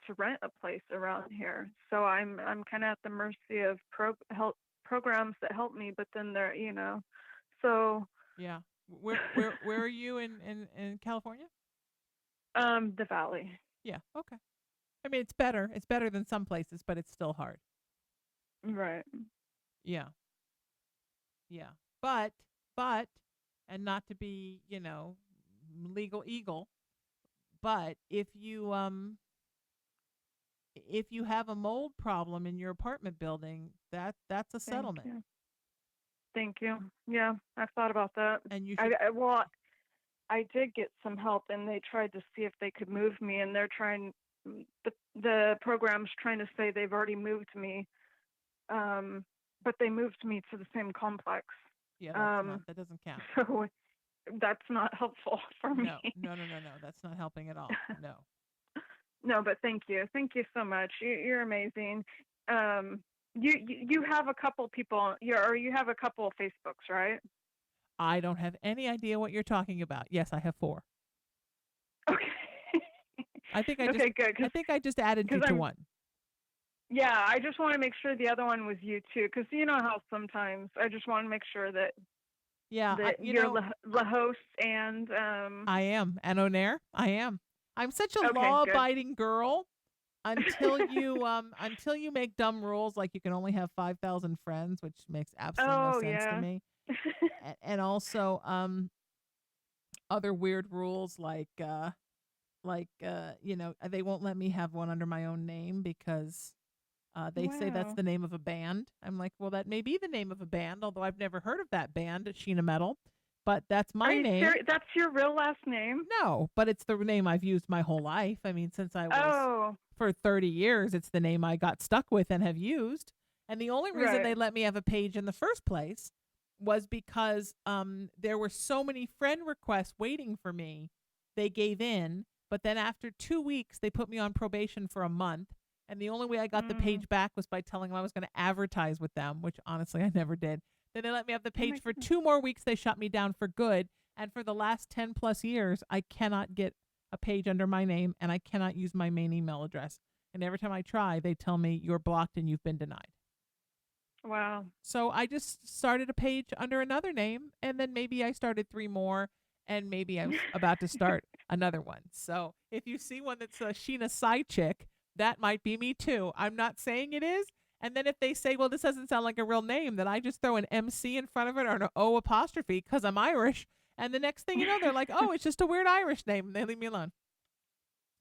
to rent a place around here. So I'm kind of at the mercy of help programs that help me, but then they're. So Yeah. Where are you in California? the valley. Yeah. Okay. I mean, it's better. It's better than some places, but it's still hard. Right. Yeah. Yeah. But and not to be, legal eagle, but if you have a mold problem in your apartment building, that's a Thank settlement. you. Thank you. Yeah, I've thought about that. And you should Well, I did get some help, and they tried to see if they could move me, and they're trying. The program's trying to say they've already moved me, but they moved me to the same complex. Yeah, that doesn't count. So that's not helpful for me. No. That's not helping at all. No. No, but thank you so much. You're amazing. You have a couple people. You have a couple of Facebooks, right? I don't have any idea what you're talking about. Yes, I have 4. Okay. I think I just Okay, good. I think I just added you to one. Yeah, I just want to make sure the other one was you too, because you know how sometimes I just want to make sure that you're the host and I am an Onair. I am. I'm such a Okay, law-abiding girl until you make dumb rules like you can only have 5,000 friends, which makes absolutely no sense to me. And also other weird rules like they won't let me have one under my own name because they say that's Wow. the name of a band. I'm like, well, that may be the name of a band, although I've never heard of that band, Sheena Metal, but that's Are my you name. serious? That's your real last name? No, but it's the name I've used my whole life. I mean, since I was Oh, for 30 years, it's the name I got stuck with and have used. And the only reason they right. let me have a page in the first place was because there were so many friend requests waiting for me. They gave in, but then after 2 weeks, they put me on probation for a month. And the only way I got the Mm. page back was by telling them I was going to advertise with them, which honestly I never did. Then they let me have the Oh my page for goodness. 2 more weeks. They shut me down for good. And for the last 10 plus years, I cannot get a page under my name and I cannot use my main email address. And every time I try, they tell me you're blocked and you've been denied. Wow. So I just started a page under another name, and then maybe I started 3 more, and maybe I'm about to start another one. So if you see one that's a Sheena side chick, that might be me too. I'm not saying it is. And then if they say, well, this doesn't sound like a real name, then I just throw an MC in front of it or an O apostrophe because I'm Irish. And the next thing you know, they're like, oh, it's just a weird Irish name. And they leave me alone.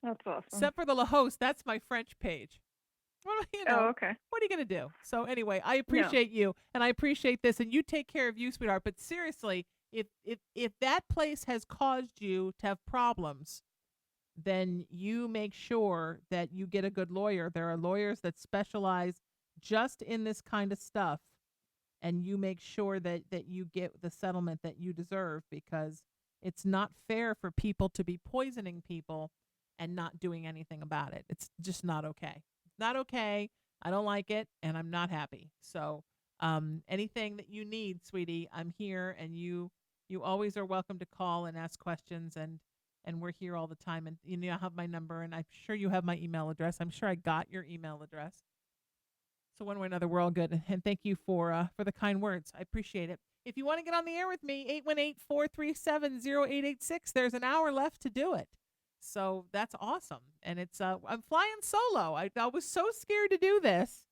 That's awesome. Except for the La Host, that's my French page. Well, Oh, okay. what are you going to do? So anyway, I appreciate you and I appreciate this and you take care of you, sweetheart. But seriously, if that place has caused you to have problems, then you make sure that you get a good lawyer. There are lawyers that specialize just in this kind of stuff and you make sure that you get the settlement that you deserve because it's not fair for people to be poisoning people and not doing anything about it. It's just not okay. Not okay. I don't like it, and I'm not happy. So, anything that you need, sweetie, I'm here, and you always are welcome to call and ask questions, and we're here all the time. And you know, I have my number, and I'm sure you have my email address. I'm sure I got your email address. So one way or another, we're all good. And thank you for the kind words. I appreciate it. If you want to get on the air with me, 818-437-0886. There's an hour left to do it. So that's awesome. And it's I'm flying solo. I was so scared to do this.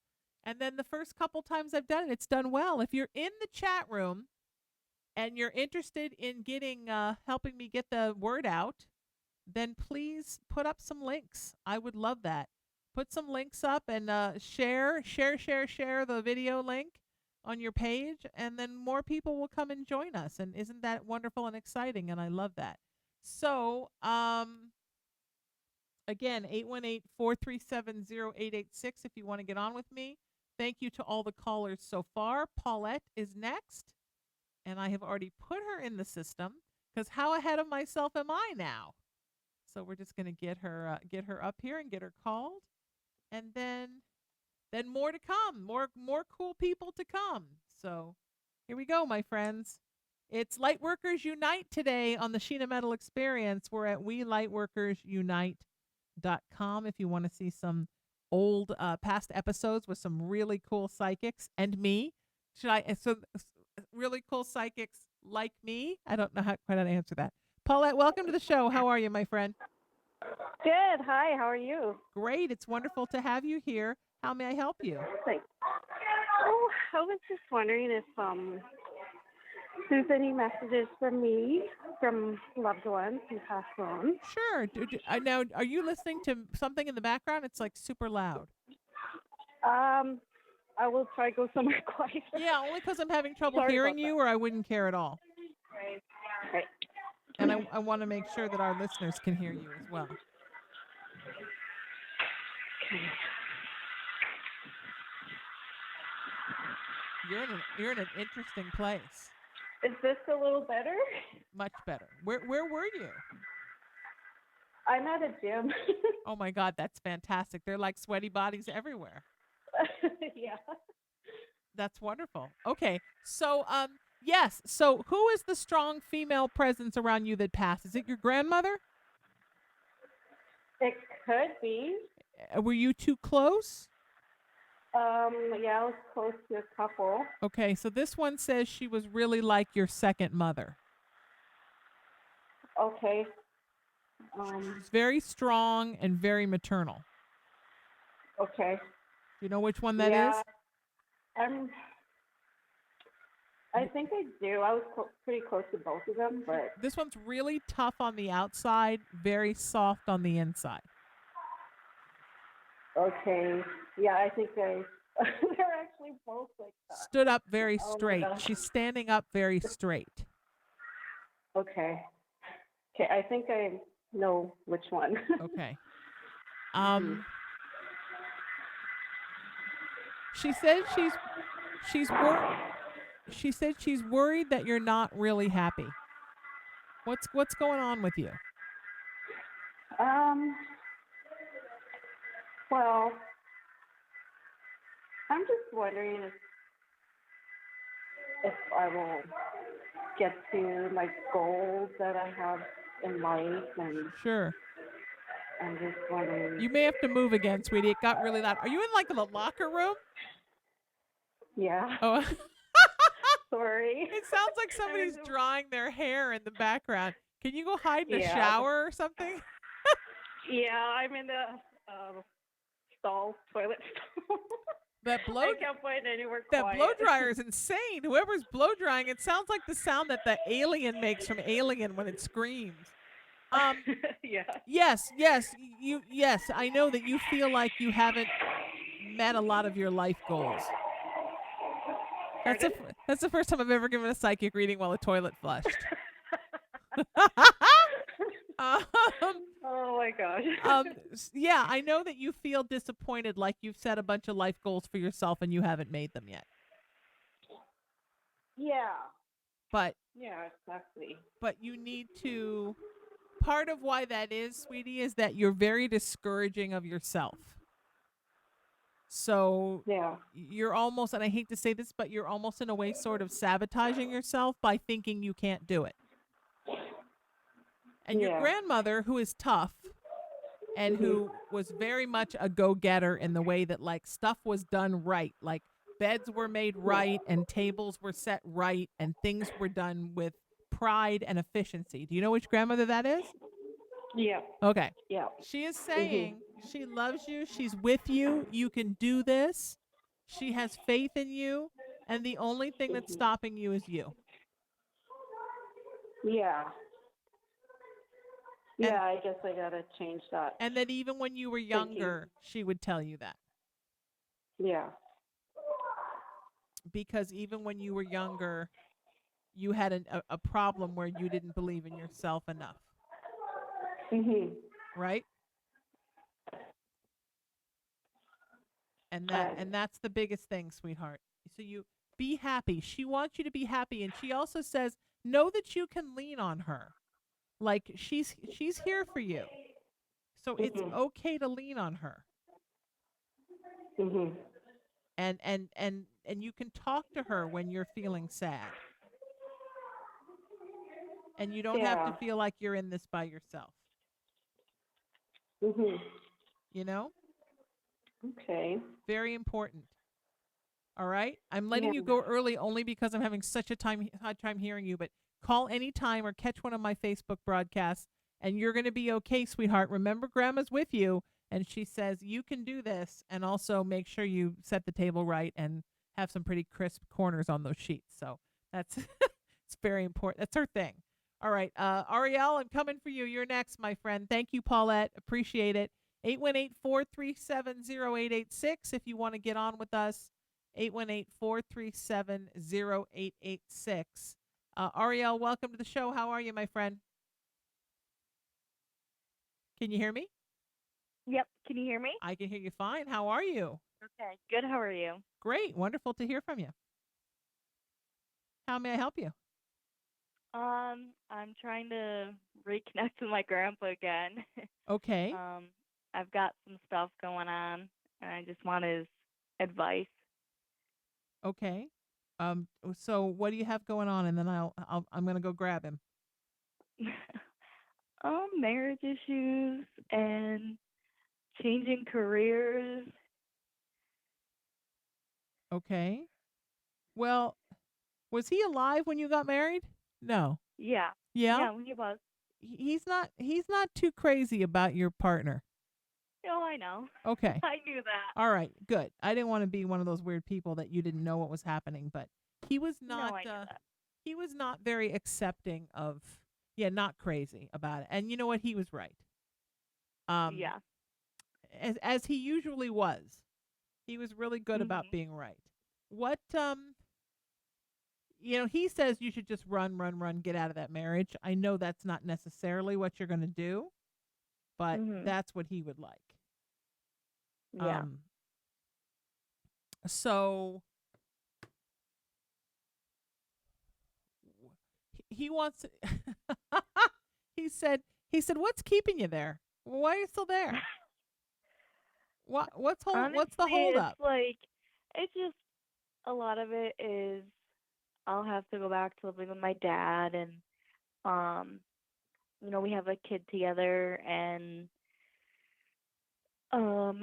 And then the first couple times I've done it, it's done well. If you're in the chat room, and you're interested in getting helping me get the word out, then please put up some links. I would love that. Put some links up and share the video link on your page, and then more people will come and join us. And isn't that wonderful and exciting? And I love that. So, again, 818-437-0886 if you want to get on with me. Thank you to all the callers so far. Paulette is next, and I have already put her in the system because how ahead of myself am I now? So we're just going to get her up here and get her called, and then more to come, more cool people to come. So here we go, my friends. It's Lightworkers Unite today on the Sheena Metal Experience. We're at WeLightworkersUnite.com if you want to see some old past episodes with some really cool psychics and me. Really cool psychics like me? I don't know quite how to answer that. Paulette, welcome to the show. How are you, my friend? Good. Hi. How are you? Great. It's wonderful to have you here. How may I help you? Thanks. Oh, I was just wondering if there's any messages for me from loved ones who passed on. Sure. Now, are you listening to something in the background? It's like super loud. I will try to go somewhere quiet. Yeah, only because I'm having trouble Sorry hearing about you, or I wouldn't care at all. Right. And I want to make sure that our listeners can hear you as well. You're in an interesting place. Is this a little better? Much better. Where were you? I'm at a gym. Oh my God, that's fantastic. They're like sweaty bodies everywhere. Yeah. That's wonderful. Okay, so yes. So who is the strong female presence around you that passed? Is it your grandmother? It could be. Were you too close? Yeah, I was close to a couple. Okay, so this one says she was really like your second mother. Okay. She's very strong and very maternal. Okay. You know which one that is? I think I do. I was pretty close to both of them, but This one's really tough on the outside, very soft on the inside. okay. Yeah, I think they're actually both like that. Stood up very Oh my straight. gosh. She's standing up very straight. Okay. Okay, I think I know which one. Okay. She said she said she's worried that you're not really happy. What's going on with you? Well, I'm just wondering if I will get to my goals that I have in life, and Sure. I'm just wondering. You may have to move again, sweetie. It got really loud. Are you in like the locker room? Yeah. Oh. Sorry. It sounds like somebody's drying their hair in the background. Can you go hide in a Yeah. shower or something? Yeah, I'm in the toilet stall. That I can't find anywhere That quiet. blow dryer is insane. Whoever's blow drying, it sounds like the sound that the alien makes from Alien when it screams. Yeah. Yes. I know that you feel like you haven't met a lot of your life goals. That's the first time I've ever given a psychic reading while the toilet flushed. Oh my gosh. Yeah, I know that you feel disappointed, like you've set a bunch of life goals for yourself and you haven't made them yet. Yeah. But Yeah, exactly. But you need to. Part of why that is, sweetie, is that you're very discouraging of yourself. So Yeah. you're almost, and I hate to say this, but you're almost in a way sort of sabotaging yourself by thinking you can't do it. And your grandmother, who is tough and who was very much a go-getter in the way that like stuff was done right, like beds were made right and tables were set right and things were done with pride and efficiency. Do you know which grandmother that is? Yeah. Okay. Yeah. She is saying she loves you. She's with you. You can do this. She has faith in you. And the only thing that's stopping you is you. Yeah. And Yeah, I guess I gotta change that and that even when you were thinking. younger, she would tell you that. Yeah. Because even when you were younger, you had a problem where you didn't believe in yourself enough, Mhm. right? And Right. that's the biggest thing, sweetheart. So you be happy. She wants you to be happy, and she also says know that you can lean on her. Like she's here for you. So it's Mhm. okay to lean on her. Mhm. And you can talk to her when you're feeling sad. And you don't have to Yeah. feel like you're in this by yourself. Mhm. You know? Okay. Very important. All right? I'm letting Yeah. you go early only because I'm having such a hard time hearing you, but call anytime or catch one of my Facebook broadcasts and you're going to be okay, sweetheart. Remember grandma's with you and she says you can do this, and also make sure you set the table right and have some pretty crisp corners on those sheets. So that's it's very important. That's her thing. All right, Ariel, I'm coming for you. You're next, my friend. Thank you, Paulette. Appreciate it. 818-437-0886 if you want to get on with us. 818-437-0886. Ariel, welcome to the show. How are you, my friend? Can you hear me? Yep. Can you hear me? I can hear you fine. How are you? Okay. Good. How are you? Great. Wonderful to hear from you. How may I help you? I'm trying to reconnect with my grandpa again. Okay. I've got some stuff going on, and I just want his advice. Okay. So what do you have going on? And then I'm going to go grab him. Marriage issues and changing careers. Okay. Well, was he alive when you got married? No. Yeah. Yeah. Yeah, he was. He's not too crazy about your partner. Oh, I know. Okay. I knew that. All right, good. I didn't want to be one of those weird people that you didn't know what was happening, but he was No, not I knew that. he was not very accepting of, yeah, not crazy about it. And you know what? He was right. Um Yeah. as he usually was. He was really good about Mhm. being right. What he says you should just run, run, run, get out of that marriage. I know that's not necessarily what you're going to do, but Mhm. that's what he would like. Yeah. So he wants he said what's keeping you there? Why are you still there? What's the Honestly, hold up? it's just a lot of it is I'll have to go back to living with my dad, and um we have a kid together, and um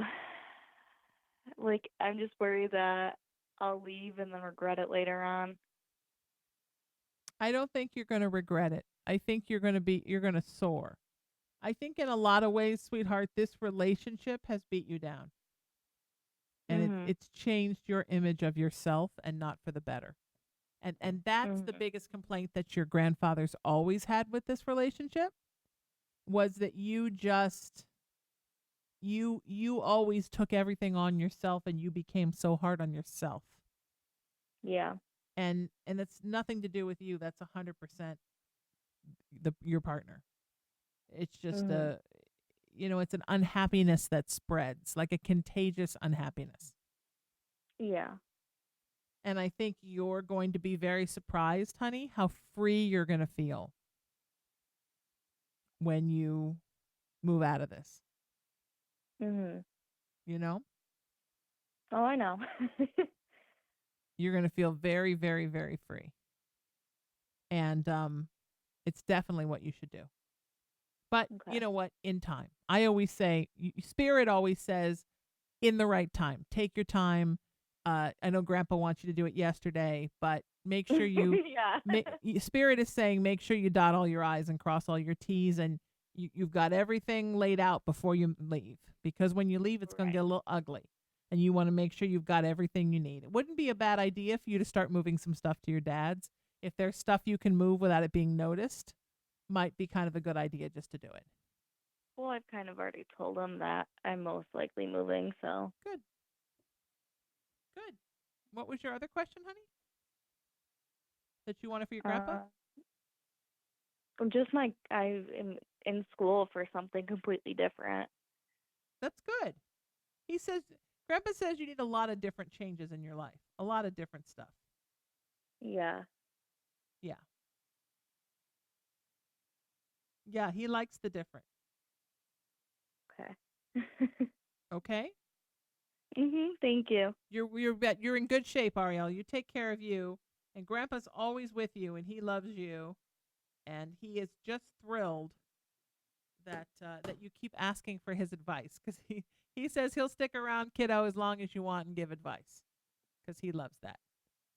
I'm just worried that I'll leave and then regret it later on. I don't think you're going to regret it. I think you're going to soar. I think in a lot of ways, sweetheart, this relationship has beat you down, and Mhm. it's changed your image of yourself, and not for the better. And that's the Mhm. biggest complaint that your grandfather's always had with this relationship, was that you always took everything on yourself, and you became so hard on yourself. Yeah. And it's nothing to do with you. That's 100% your partner. It's just Mhm. it's an unhappiness that spreads, like a contagious unhappiness. Yeah. And I think you're going to be very surprised, honey, how free you're going to feel when you move out of this, Mhm. you know? Oh, I know. You're going to feel very, very, very free. And it's definitely what you should do. But you Okay. know what? In time. I always say, Spirit always says, in the right time. Take your time. I know Grandpa wants you to do it yesterday, but make sure Yeah. Spirit is saying, make sure you dot all your I's and cross all your T's, and you've got everything laid out before you leave. Because when you leave, it's going to get Right. a little ugly, and you want to make sure you've got everything you need. It wouldn't be a bad idea for you to start moving some stuff to your dad's. if there's stuff you can move without it being noticed, might be kind of a good idea just to do it. Well, I've kind of already told him that I'm most likely moving, so. Good. Good. What was your other question, honey? That you wanted for your grandpa? Just I am in school for something completely different. That's good. Grandpa says you need a lot of different changes in your life, a lot of different stuff. Yeah. Yeah. Yeah, he likes the different. Okay. Okay? Thank you. You're in good shape, Ariel. You take care of you, and Grandpa's always with you, and he loves you, and he is just thrilled that you keep asking for his advice, because he says he'll stick around, kiddo, as long as you want and give advice, because he loves that.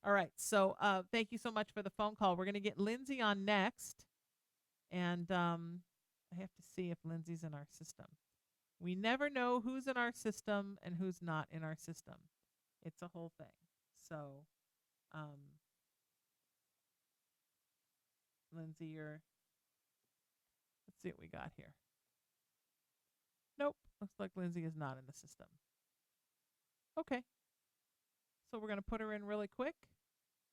All right, so thank you so much for the phone call. We're going to get Lindsay on next, and I have to see if Lindsay's in our system. We never know who's in our system and who's not in our system. It's a whole thing. So, Lindsay, let's see what we got here. Nope, looks like Lindsay is not in the system. Okay, so we're going to put her in really quick.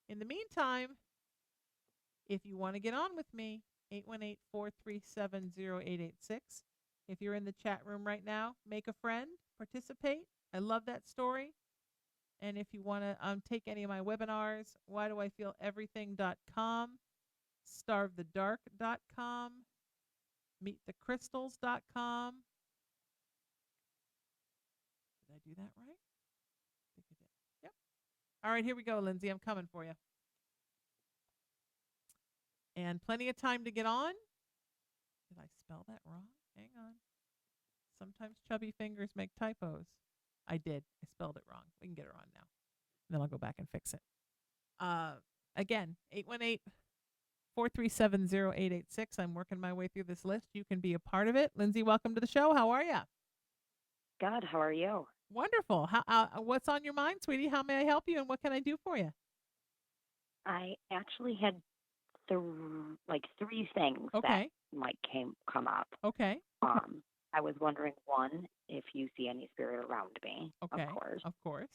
In the meantime, if you want to get on with me, 818-437-0886. If you're in the chat room right now, make a friend, participate. I love that story. And if you want to take any of my webinars, whydoifeeleverything.com, starvethedark.com, meetthecrystals.com. Did I do that right? I think I did. Yep. All right, here we go, Lindsay. I'm coming for you. And plenty of time to get on. Did I spell that wrong? Hang on. Sometimes chubby fingers make typos. I did. I spelled it wrong. We can get her on now. And then I'll go back and fix it. Again, 818-437-0886. I'm working my way through this list. You can be a part of it. Lindsay, welcome to the show. How are you? God, how are you? Wonderful. What's on your mind, sweetie? How may I help you, and what can I do for you? I actually had three things that might come up. Okay. I was wondering, one, if you see any spirit around me. Okay. Of course.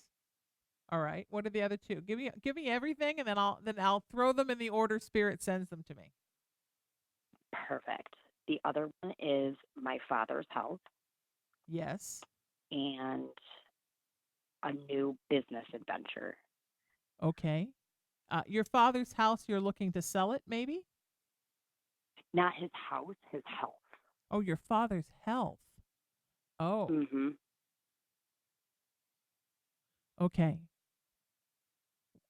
All right. What are the other two? Give me everything, and then I'll throw them in the order Spirit sends them to me. Perfect. The other one is my father's health. Yes. And a new business adventure. Okay. Your father's house, you're looking to sell it, maybe? Not his house, his health. Oh, your father's health. Oh. Mm-hmm. Okay.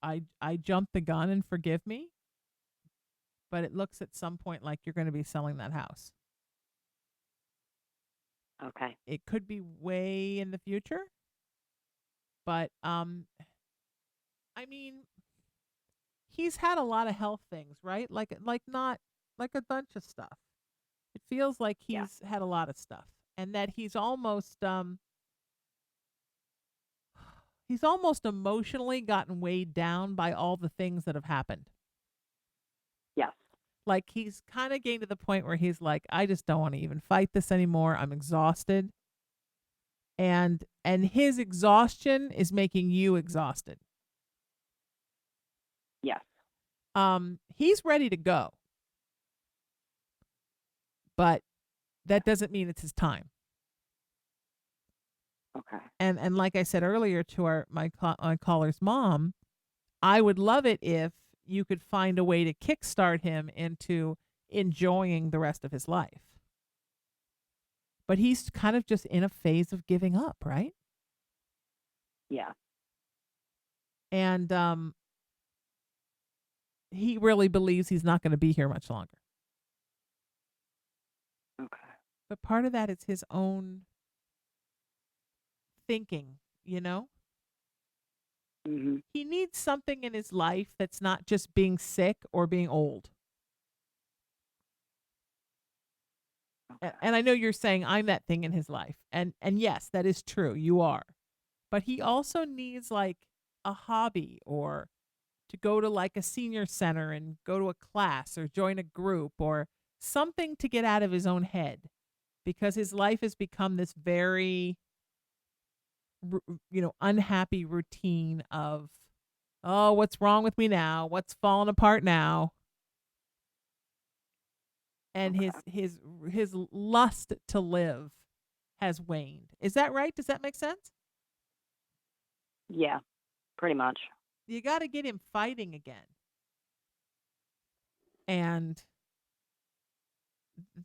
I jumped the gun, and forgive me, but it looks at some point like you're going to be selling that house. Okay. It could be way in the future, but I mean, he's had a lot of health things, right? Not like a bunch of stuff. It feels like he's had a lot of stuff, and that he's almost emotionally gotten weighed down by all the things that have happened. Yes. Like he's kind of getting to the point where he's like, I just don't want to even fight this anymore. I'm exhausted. And his exhaustion is making you exhausted. Yes. He's ready to go. But that doesn't mean it's his time. Okay. And like I said earlier to my caller's mom, I would love it if you could find a way to kickstart him into enjoying the rest of his life. But he's kind of just in a phase of giving up, right? Yeah. And he really believes he's not going to be here much longer. Okay. But part of that is his own thinking, you know? Mm-hmm. He needs something in his life that's not just being sick or being old. Okay. And I know you're saying I'm that thing in his life. And yes, that is true. You are. But he also needs like a hobby or to go to like a senior center and go to a class or join a group or something to get out of his own head, because his life has become this very unhappy routine of, oh, what's wrong with me now? What's falling apart now? And Okay. his lust to live has waned. Is that right? Does that make sense? Yeah, pretty much. You got to get him fighting again. And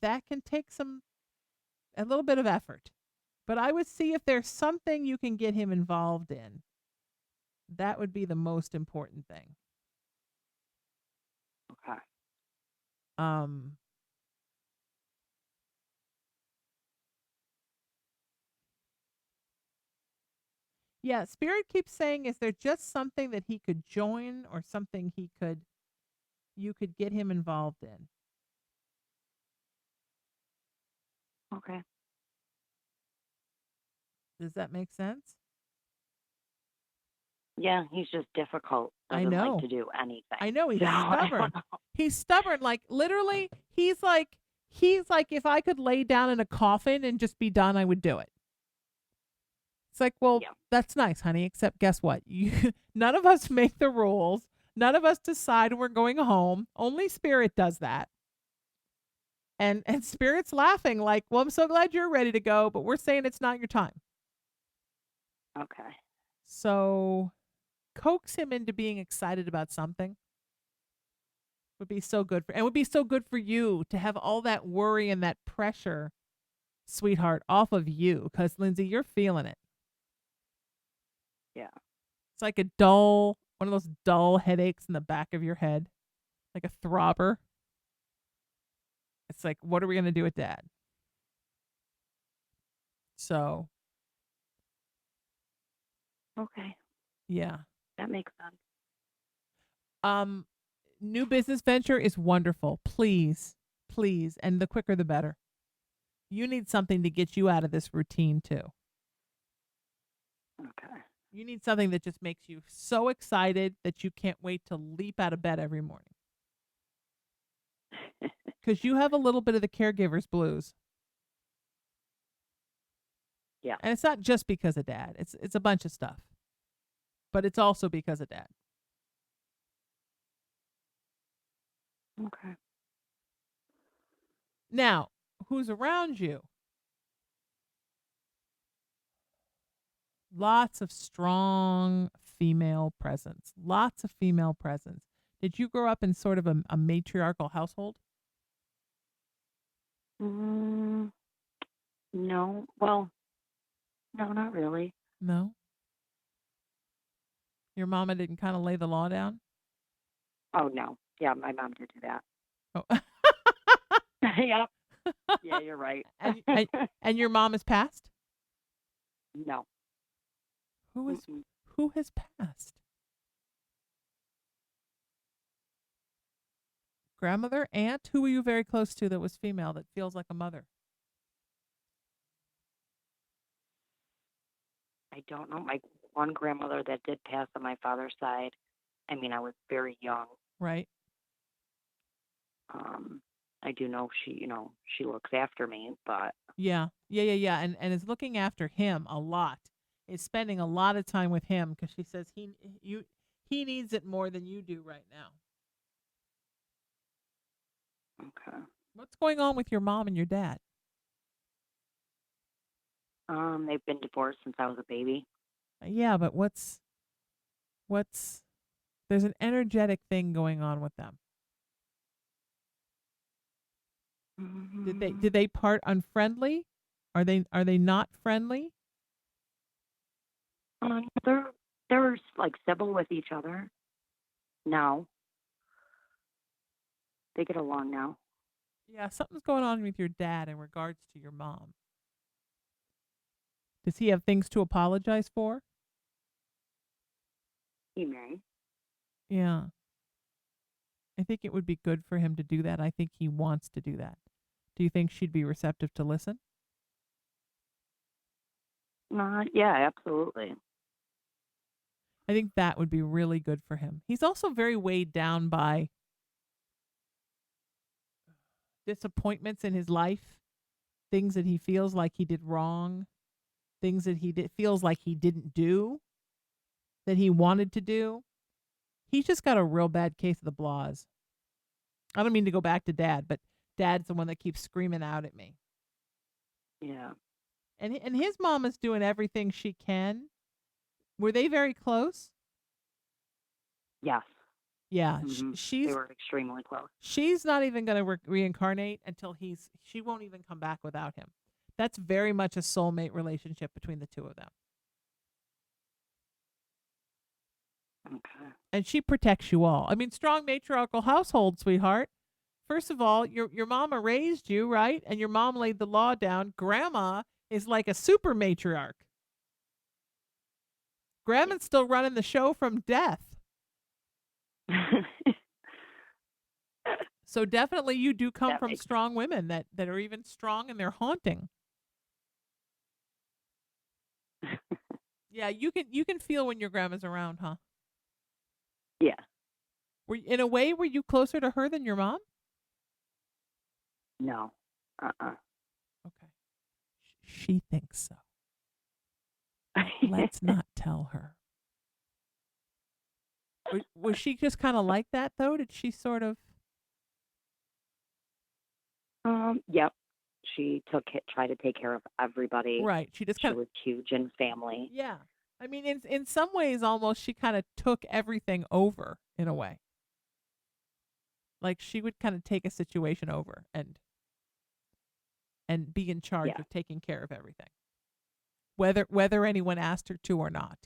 that can take a little bit of effort. But I would see if there's something you can get him involved in. That would be the most important thing. Okay. Um Yeah, Spirit keeps saying, is there just something that he could join or something you could get him involved in? Okay. Does that make sense? Yeah, he's just difficult. I Doesn't like know. to do anything. I know he's So, I don't stubborn. know. He's stubborn. Like literally, he's like if I could lay down in a coffin and just be done, I would do it. It's like, well, Yeah. that's nice, honey, except guess what? None of us make the rules. None of us decide when we're going home. Only Spirit does that. And Spirit's laughing like, well, I'm so glad you're ready to go, but we're saying it's not your time. Okay. So coax him into being excited about something would be so good and would be so good for you to have all that worry and that pressure, sweetheart, off of you. Because Lindsay, you're feeling it. Yeah. It's like one of those dull headaches in the back of your head, like a throbber. It's like, what are we going to do with Dad? So, Okay. yeah. That makes sense. New business venture is wonderful. Please, please, and the quicker the better. You need something to get you out of this routine too. Okay. You need something that just makes you so excited that you can't wait to leap out of bed every morning. Because you have a little bit of the caregiver's blues. Yeah. And it's not just because of Dad. It's a bunch of stuff. But it's also because of Dad. Okay. Now, who's around you? Lots of strong female presence. Lots of female presence. Did you grow up in sort of a matriarchal household? Mm, no. Well, no, not really. No. Your mama didn't kind of lay the law down? Oh, no. Yeah, my mom did do that. Oh. Yep. Yeah, you're right. and your mom has passed? No. Who Mm-mm. has passed? Grandmother, aunt? Who were you very close to that was female that feels like a mother? I don't know. My one grandmother that did pass on my father's side, I mean, I was very young. Right. I do know she looks after me, but Yeah. And is looking after him a lot. Is spending a lot of time with him because she says he needs it more than you do right now. okay. What's going on with your mom and your dad? They've been divorced since I was a baby. Yeah, but what's there's an energetic thing going on with them. Did they part unfriendly? Are they not friendly? They're like civil with each other now. They get along now. Yeah, something's going on with your dad in regards to your mom. Does he have things to apologize for? He may. Yeah. I think it would be good for him to do that. I think he wants to do that. Do you think she'd be receptive to listen? Yeah, absolutely. I think that would be really good for him. He's also very weighed down by disappointments in his life, things that he feels like he did wrong, things that feels like he didn't do that he wanted to do. He's just got a real bad case of the blahs. I don't mean to go back to Dad, but Dad's the one that keeps screaming out at me. Yeah. And his mom is doing everything she can. Were they very close? Yes. Yeah, Hmm. They she's were extremely close. she's not even going to reincarnate until she won't even come back without him. That's very much a soulmate relationship between the two of them. Okay. And she protects you all. I mean, strong matriarchal household, sweetheart. First of all, your mama raised you, right? And your mom laid the law down. Grandma is like a super matriarch. Grandma's still running the show from death. So definitely you do come That from makes strong women that are even strong and they're haunting. Yeah, you can feel when your grandma's around, huh? Yeah. In a way, were you closer to her than your mom? No. Uh-uh. Okay. She thinks so. Let's not tell her. Was she just kind of like that, though? Did she sort of... Yep. She tried to take care of everybody. Right. She just She kind of... was huge in family. Yeah. I mean, in some ways, almost, she kind of took everything over, in a way. Like, she would kind of take a situation over and be in charge Yeah. of taking care of everything. Whether anyone asked her to or not.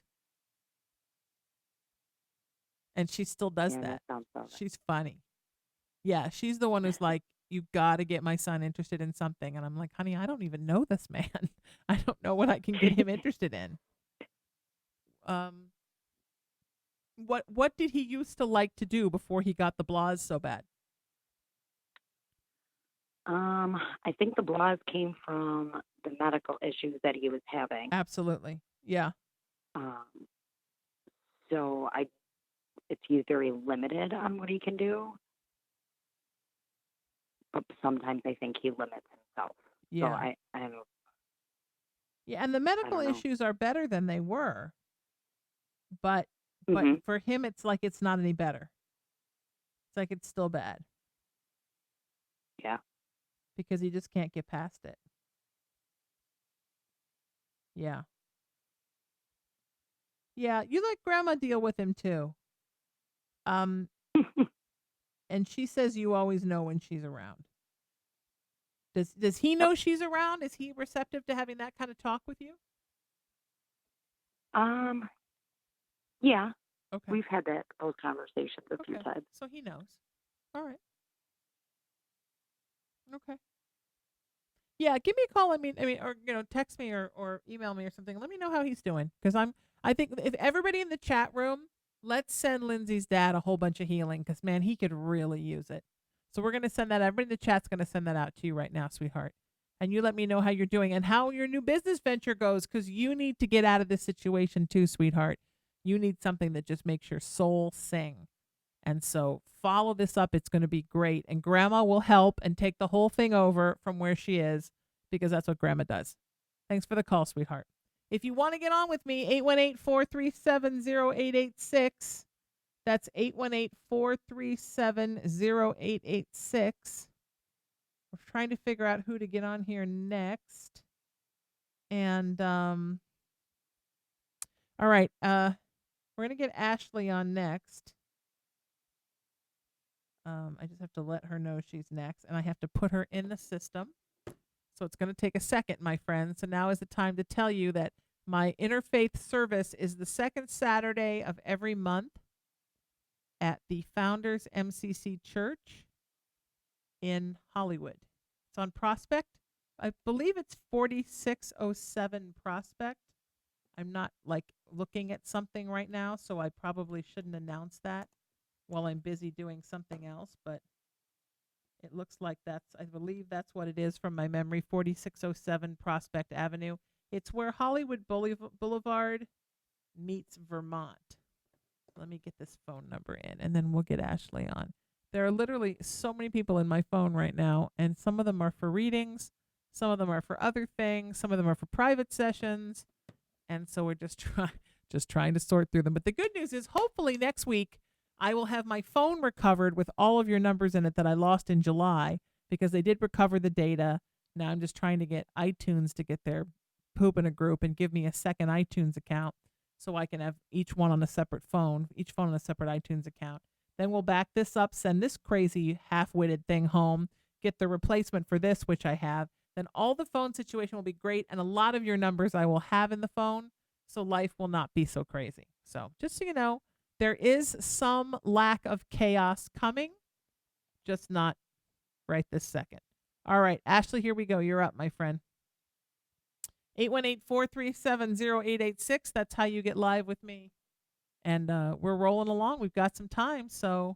And she still does Yeah, that. sounds about right. She's funny. Yeah, she's the one who's like, you got to get my son interested in something. And I'm like, honey, I don't even know this man. I don't know what I can get him interested in. What did he used to like to do before he got the blahs so bad? I think the blahs came from the medical issues that he was having. Absolutely. Yeah. Um, so he's very limited on what he can do. But sometimes I think he limits himself. Yeah. So I don't know. Yeah, and the medical know. issues are better than they were. But Mhm. for him it's like it's not any better. It's like it's still bad. Yeah. Because he just can't get past it. Yeah. Yeah, you let grandma deal with him too. And she says you always know when she's around. Does he know she's around? Is he receptive to having that kind of talk with you? Yeah. Okay. We've had those conversations a few times. So he knows. All right. Okay. Yeah, give me a call. I mean, or text me or email me or something. Let me know how he's doing because I think if everybody in the chat room, let's send Lindsay's dad a whole bunch of healing because man, he could really use it. So we're gonna send that. Everybody in the chat's gonna send that out to you right now, sweetheart. And you let me know how you're doing and how your new business venture goes because you need to get out of this situation too, sweetheart. You need something that just makes your soul sing. And so follow this up. It's going to be great. And grandma will help and take the whole thing over from where she is because that's what grandma does. Thanks for the call, sweetheart. If you want to get on with me, 818-437-0886. That's 818-437-0886. We're trying to figure out who to get on here next. And all right, we're going to get Ashley on next. I just have to let her know she's next, and I have to put her in the system. So it's going to take a second, my friends. So now is the time to tell you that my interfaith service is the second Saturday of every month at the Founders MCC Church in Hollywood. It's on Prospect. I believe it's 4607 Prospect. I'm not looking at something right now, so I probably shouldn't announce that while I'm busy doing something else, but it looks like I believe that's what it is from my memory, 4607 Prospect Avenue. It's where Hollywood Boulevard meets Vermont. Let me get this phone number in, and then we'll get Ashley on. There are literally so many people in my phone right now, and some of them are for readings, some of them are for other things, some of them are for private sessions, and so we're just trying to sort through them. But the good news is, hopefully next week I will have my phone recovered with all of your numbers in it that I lost in July, because they did recover the data. Now I'm just trying to get iTunes to get their poop in a group and give me a second iTunes account, so I can have each one on a separate phone, each phone on a separate iTunes account. Then we'll back this up, send this crazy half-witted thing home, get the replacement for this, which I have. Then all the phone situation will be great, and a lot of your numbers I will have in the phone, so life will not be so crazy. So just so you know, there is some lack of chaos coming, just not right this second. All right, Ashley, here we go. You're up, my friend. 818-437-0886. That's how you get live with me. And we're rolling along. We've got some time, so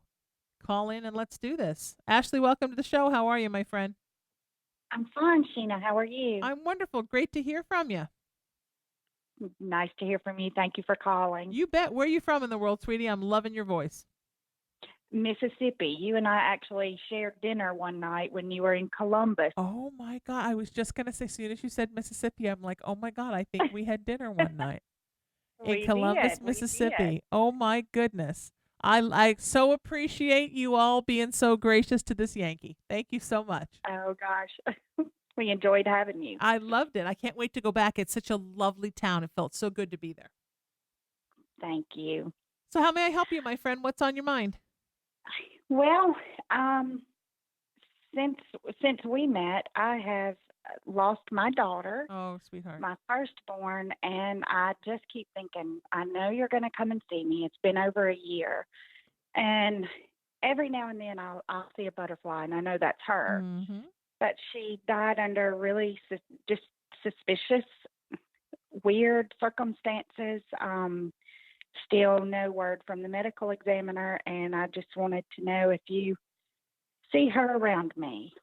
call in and let's do this. Ashley, welcome to the show. How are you, my friend? I'm fine, Sheena. How are you? I'm wonderful. Great to hear from you. Nice to hear from you. Thank you for calling. You bet. Where are you from in the world, sweetie? I'm loving your voice. Mississippi. You and I actually shared dinner one night when you were in Columbus. Oh, my God. I was just going to say, as soon as you said Mississippi, I'm like, oh, my God, I think we had dinner one night. In Columbus, Mississippi. Oh, my goodness. I so appreciate you all being so gracious to this Yankee. Thank you so much. Oh, gosh. We enjoyed having you. I loved it. I can't wait to go back. It's such a lovely town. It felt so good to be there. Thank you. So how may I help you, my friend? What's on your mind? Well, since we met, I have lost my daughter. Oh, sweetheart. My firstborn, and I just keep thinking, I know you're going to come and see me. It's been over a year. And every now and then I'll see a butterfly, and I know that's her. Mm-hmm. But she died under really just suspicious, weird circumstances. Still no word from the medical examiner, and I just wanted to know if you see her around me.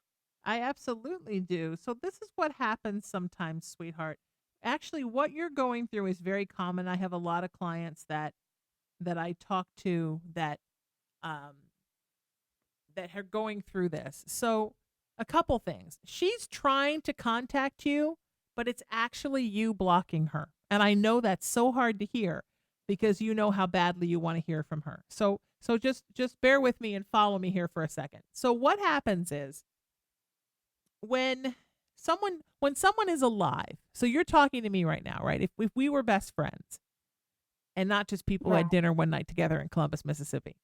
I absolutely do. So this is what happens sometimes, sweetheart. Actually, what you're going through is very common. I have a lot of clients that I talk to that that are going through this. So a couple things. She's trying to contact you, but it's actually you blocking her. And I know that's so hard to hear, because you know how badly you want to hear from her. So just bear with me and follow me here for a second. So what happens is, when someone is alive, so you're talking to me right now, right? If we were best friends and not just people who had dinner one night together in Columbus, Mississippi,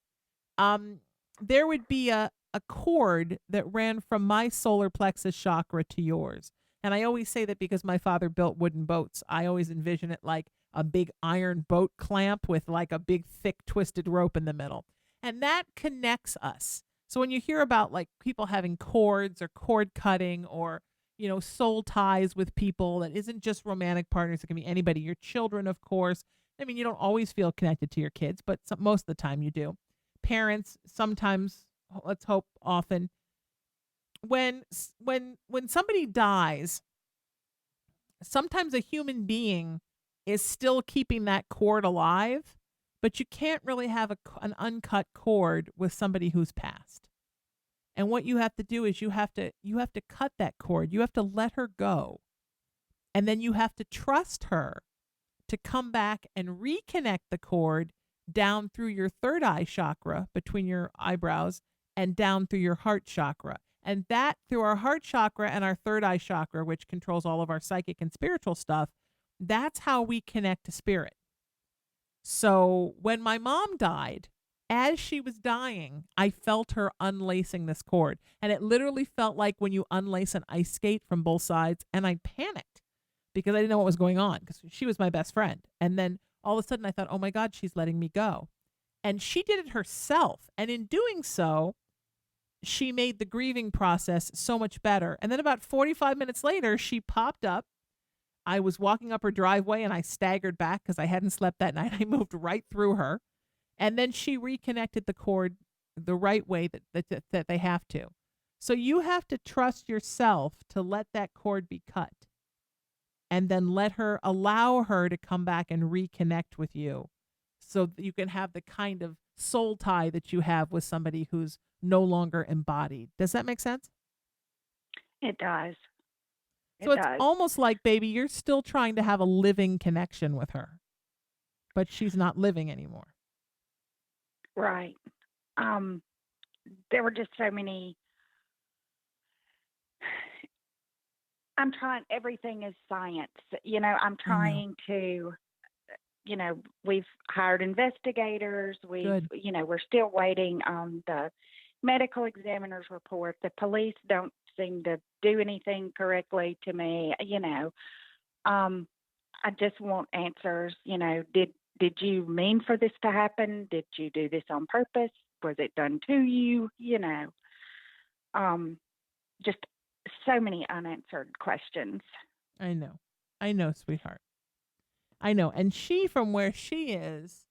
there would be a cord that ran from my solar plexus chakra to yours. And I always say that because my father built wooden boats. I always envision it like a big iron boat clamp with like a big thick twisted rope in the middle. And that connects us. So when you hear about like people having cords or cord cutting, or, you know, soul ties with people, that isn't just romantic partners. It can be anybody, your children, of course. I mean, you don't always feel connected to your kids, but most of the time you do. Parents, sometimes, let's hope often. When somebody dies, sometimes a human being is still keeping that cord alive, but you can't really have an uncut cord with somebody who's passed. And what you have to do is you have to cut that cord. You have to let her go. And then you have to trust her to come back and reconnect the cord down through your third eye chakra between your eyebrows and down through your heart chakra. And that through our heart chakra and our third eye chakra, which controls all of our psychic and spiritual stuff, that's how we connect to spirit. So when my mom died, as she was dying, I felt her unlacing this cord. And it literally felt like when you unlace an ice skate from both sides. And I panicked because I didn't know what was going on, because she was my best friend. And then all of a sudden I thought, oh my God, she's letting me go. And she did it herself. And in doing so, she made the grieving process so much better. And then about 45 minutes later, she popped up. I was walking up her driveway and I staggered back because I hadn't slept that night. I moved right through her. And then she reconnected the cord the right way that they have to. So you have to trust yourself to let that cord be cut. And then allow her to come back and reconnect with you, so that you can have the kind of soul tie that you have with somebody who's no longer embodied. Does that make sense? It does. So It it's does. almost like, baby, you're still trying to have a living connection with her, but she's not living anymore. Right. Um, there were just so many. I'm trying, everything is science. I'm I know. trying to, we've hired investigators. Good. We're still waiting on the medical examiner's report. The police don't seem to do anything correctly to me. I just want answers. Did you mean for this to happen? Did you do this on purpose? Was it done to you? Just so many unanswered questions. I know. I know, sweetheart. I know. And she, from where she is,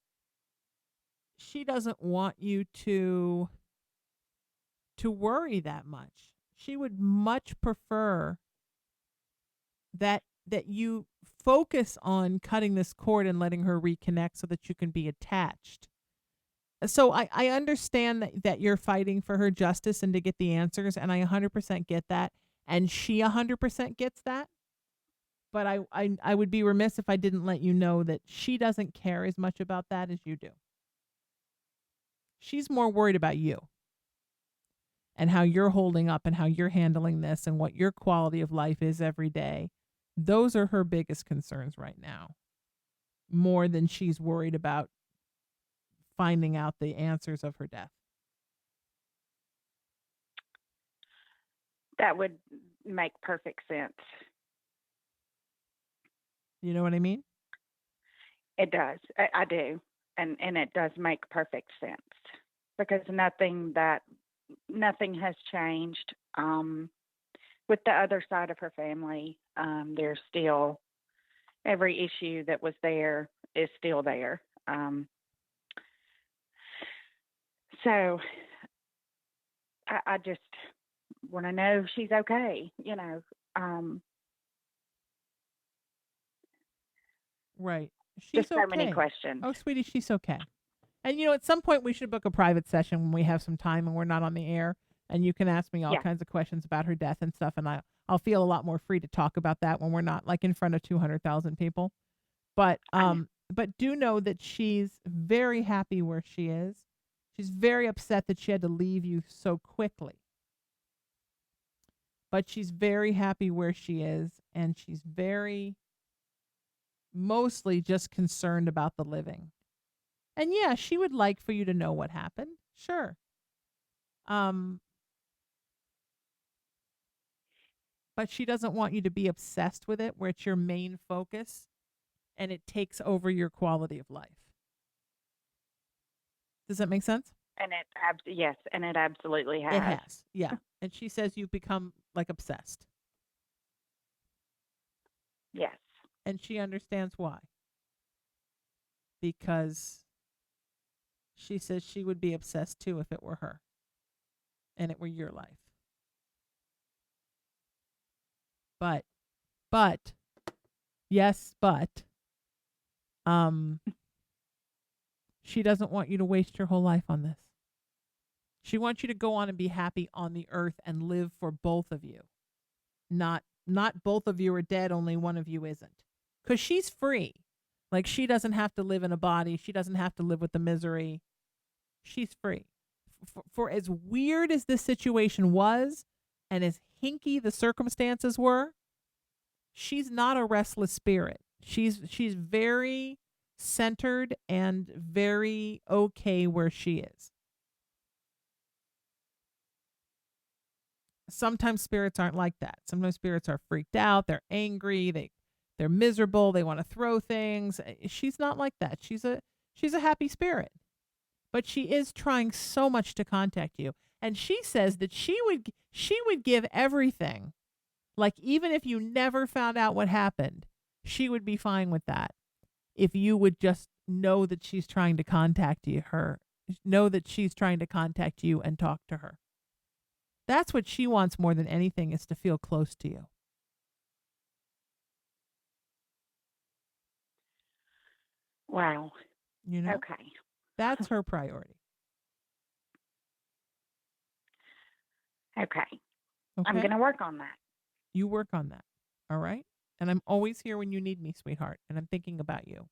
she doesn't want you to worry that much. She would much prefer that you focus on cutting this cord and letting her reconnect so that you can be attached. So I understand that you're fighting for her justice and to get the answers, and I 100% get that, and she 100% gets that. But I would be remiss if I didn't let you know that she doesn't care as much about that as you do. She's more worried about you and how you're holding up and how you're handling this and what your quality of life is every day. Those are her biggest concerns right now, more than she's worried about finding out the answers of her death. That would make perfect sense. You know what I mean? It does. I do. And it does make perfect sense because nothing has changed. With the other side of her family, there's still every issue that was there is still there. So I just want to know she's okay, Right. She's just so many okay. questions. Oh, sweetie, she's okay. And at some point we should book a private session when we have some time and we're not on the air, and you can ask me all Yeah. kinds of questions about her death and stuff, and I'll feel a lot more free to talk about that when we're not like in front of 200,000 people. But but do know that she's very happy where she is. She's very upset that she had to leave you so quickly. But she's very happy where she is, and she's very mostly just concerned about the living. And yeah, she would like for you to know what happened. Sure. But she doesn't want you to be obsessed with it where it's your main focus and it takes over your quality of life. Does that make sense? And yes, and it absolutely has. It has. Yeah. And she says you've become like obsessed. Yes. And she understands why. Because she says she would be obsessed too if it were her and it were your life. But, yes, but, she doesn't want you to waste your whole life on this. She wants you to go on and be happy on the earth and live for both of you. Not both of you are dead, only one of you isn't. Because she's free. Like, she doesn't have to live in a body. She doesn't have to live with the misery. She's free. For as weird as this situation was and as hinky the circumstances were, she's not a restless spirit. She's very centered and very okay where she is. Sometimes spirits aren't like that. Sometimes spirits are freaked out, they're angry, they're miserable, they want to throw things. She's not like that. She's a happy spirit. But she is trying so much to contact you. And she says that she would give everything. Like, even if you never found out what happened, she would be fine with that. If you would just know that she's trying to contact you and talk to her. That's what she wants more than anything, is to feel close to you. Wow. You know, Okay. that's her priority. Okay. I'm Okay. going to work on that. You work on that. All right. And I'm always here when you need me, sweetheart. And I'm thinking about you.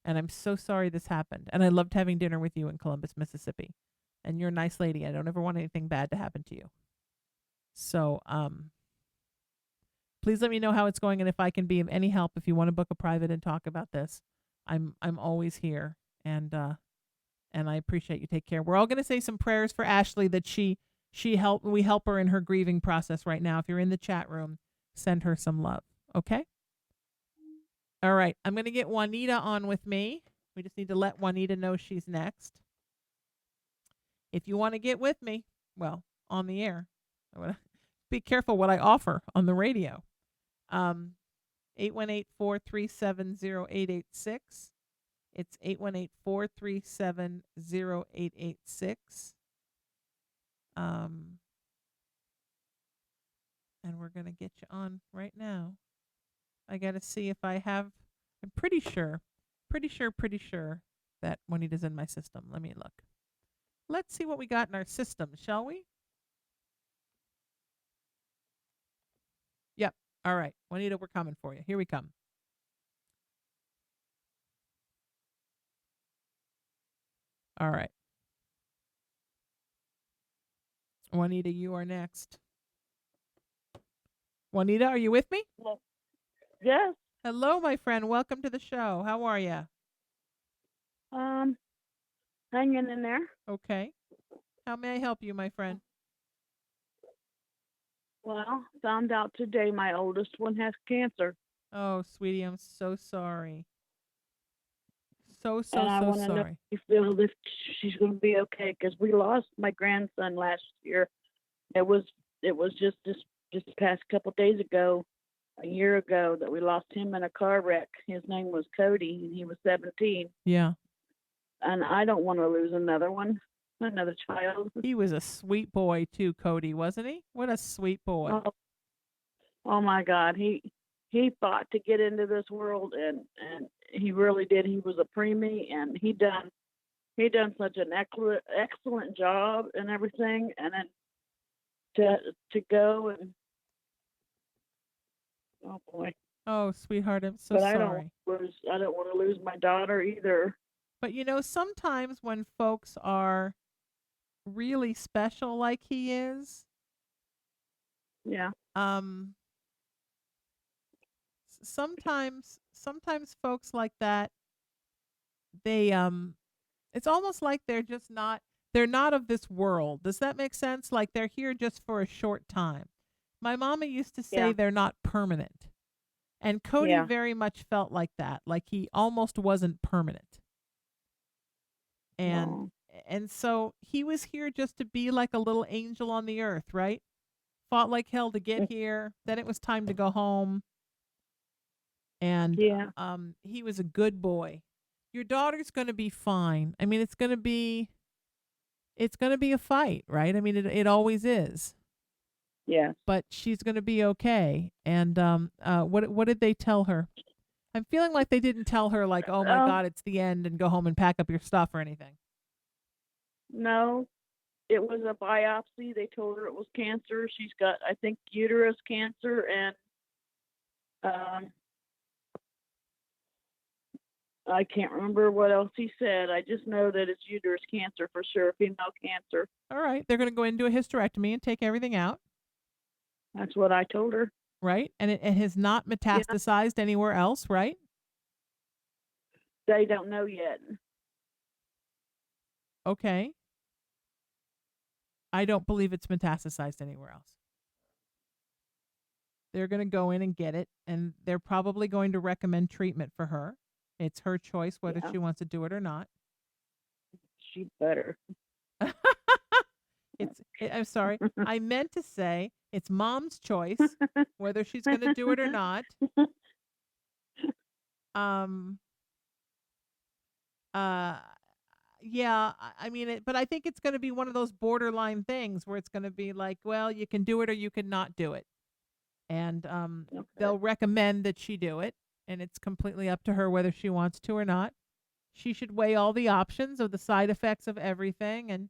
And I'm so sorry this happened. And I loved having dinner with you in Columbus, Mississippi. And you're a nice lady. I don't ever want anything bad to happen to you. So, please let me know how it's going and if I can be of any help. If you want to book a private and talk about this, I'm always here. And I appreciate you. Take care. We're all going to say some prayers for Ashley that we help her in her grieving process right now. If you're in the chat room, send her some love. Okay? All right. I'm going to get Juanita on with me. We just need to let Juanita know she's next. If you want to get with me, well, on the air, I wanna be careful what I offer on the radio. 818-437-0886. It's 818-437-0886. And we're going to get you on right now. I got to see if I have, I'm pretty sure that Juanita's in my system. Let me look. Let's see what we got in our system, shall we? Yep. All right. Juanita, we're coming for you. Here we come. All right. Juanita, you are next. Juanita, are you with me? Yes. Hello, my friend. Welcome to the show. How are you? Hanging in there. Okay. How may I help you, my friend? Well, found out today my oldest one has cancer. Oh, sweetie, I'm so sorry. So And I want to know sorry. if you feel if she's going to be okay, because we lost my grandson last year. It was just this past couple days ago, a year ago, that we lost him in a car wreck. His name was Cody, and he was 17. Yeah. And I don't want to lose another child. He was a sweet boy too, Cody, wasn't he? What a sweet boy. Oh my God, he fought to get into this world, and he really did. He was a preemie, and he done such an excellent job and everything. And then to go and oh boy. Oh, sweetheart, I'm so But sorry. I don't want to lose my daughter either. But sometimes when folks are really special like he is, yeah. Sometimes folks like that, they it's almost like they're not of this world. Does that make sense? Like they're here just for a short time. My mama used to say they're not permanent. And Cody very much felt like that, like he almost wasn't permanent. And so he was here just to be like a little angel on the earth, right? Fought like hell to get here. Then it was time to go home. And he was a good boy. Your daughter's going to be fine. I mean, it's going to be a fight, right? I mean, it always is. Yeah. But she's going to be okay. And what did they tell her? I'm feeling like they didn't tell her like, oh my God, it's the end, and go home and pack up your stuff or anything. No, it was a biopsy. They told her it was cancer. She's got, I think, uterus cancer, and I can't remember what else he said. I just know that it's uterus cancer for sure, female cancer. All right. They're going to go into a hysterectomy and take everything out. That's what I told her. Right? And it has not metastasized anywhere else, right? They don't know yet. Okay. I don't believe it's metastasized anywhere else. They're going to go in and get it, and they're probably going to recommend treatment for her. It's her choice whether she wants to do it or not. She better. I'm sorry. I meant to say it's mom's choice whether she's going to do it or not. Yeah, I mean, but I think it's going to be one of those borderline things where it's going to be like, well, you can do it or you can not do it. And they'll recommend that she do it, and it's completely up to her whether she wants to or not. she should weigh all the options of the side effects of everything and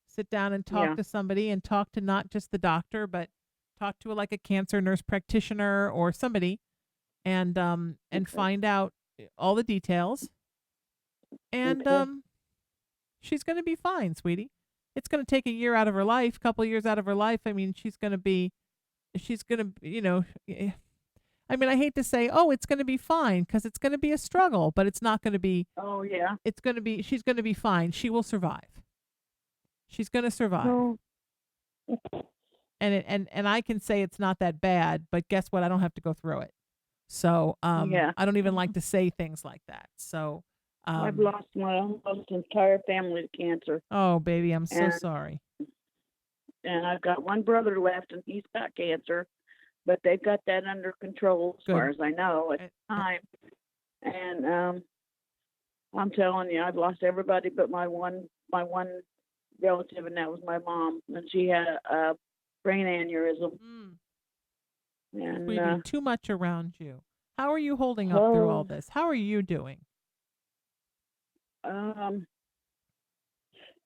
sit down and talk Yeah. to somebody and talk to not just the doctor, but talk to like a cancer nurse practitioner or somebody and Okay. find out all the details. And Okay. she's going to be fine, sweetie. It's going to take a year out of her life, couple of years out of her life. I mean, she's going to, I mean, I hate to say, oh, it's going to be fine, because it's going to be a struggle, but it's not going to be. Oh yeah. She's going to be fine. She will survive. She's going to survive. No. And I can say it's not that bad, but guess what? I don't have to go through it. So Yeah. I don't even like to say things like that. So I've lost my almost entire family to cancer, oh, baby, I'm so and sorry. and I've got one brother left, and he's got cancer, but they've got that under control as Good. far as I know at the time. And I'm telling you, I've lost everybody but my one relative, and that was my mom, and she had a brain aneurysm. And Sweetie, too much around you. How are you holding up through all oh, this? How are you doing?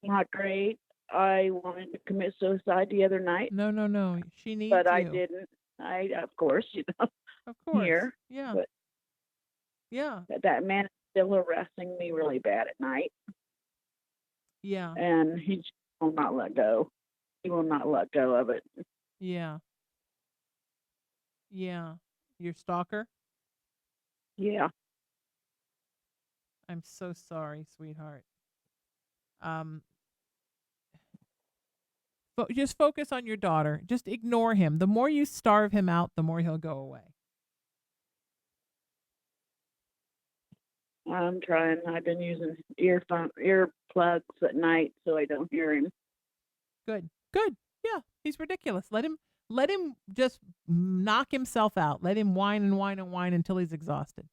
not great. I wanted to commit suicide the other night, No. She needs but I you. didn't. Of course, Of course. here, Yeah. but Yeah. that man is still harassing me really bad at night, Yeah. and he just will not let go. He will not let go of it. Yeah. Yeah. Your stalker? Yeah. I'm so sorry, sweetheart. Just focus on your daughter. Just ignore him. The more you starve him out, the more he'll go away. I'm trying. I've been using earplugs at night so I don't hear him. Good. Yeah, he's ridiculous. Let him just knock himself out. Let him whine and whine and whine until he's exhausted.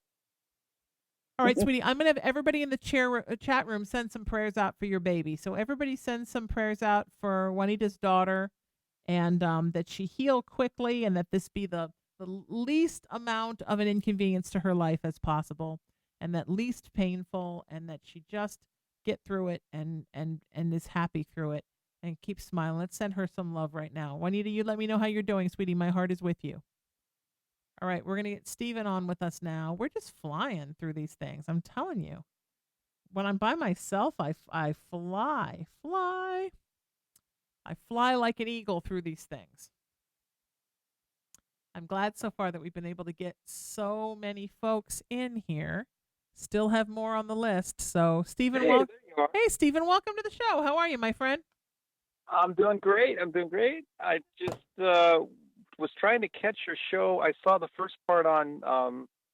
All right, sweetie, I'm going to have everybody in the chat room send some prayers out for your baby. So everybody send some prayers out for Juanita's daughter, and that she heal quickly, and that this be the least amount of an inconvenience to her life as possible, and that least painful, and that she just get through it and is happy through it and keep smiling. Let's send her some love right now. Juanita, you let me know how you're doing, sweetie. My heart is with you. All right, we're going to get Steven on with us now. We're just flying through these things. I'm telling you. When I'm by myself, I fly. I fly like an eagle through these things. I'm glad so far that we've been able to get so many folks in here. Still have more on the list. So, Steven, Hey, there you are. Hey, Steven, welcome to the show. How are you, my friend? I'm doing great. I just was trying to catch your show. I saw the first part on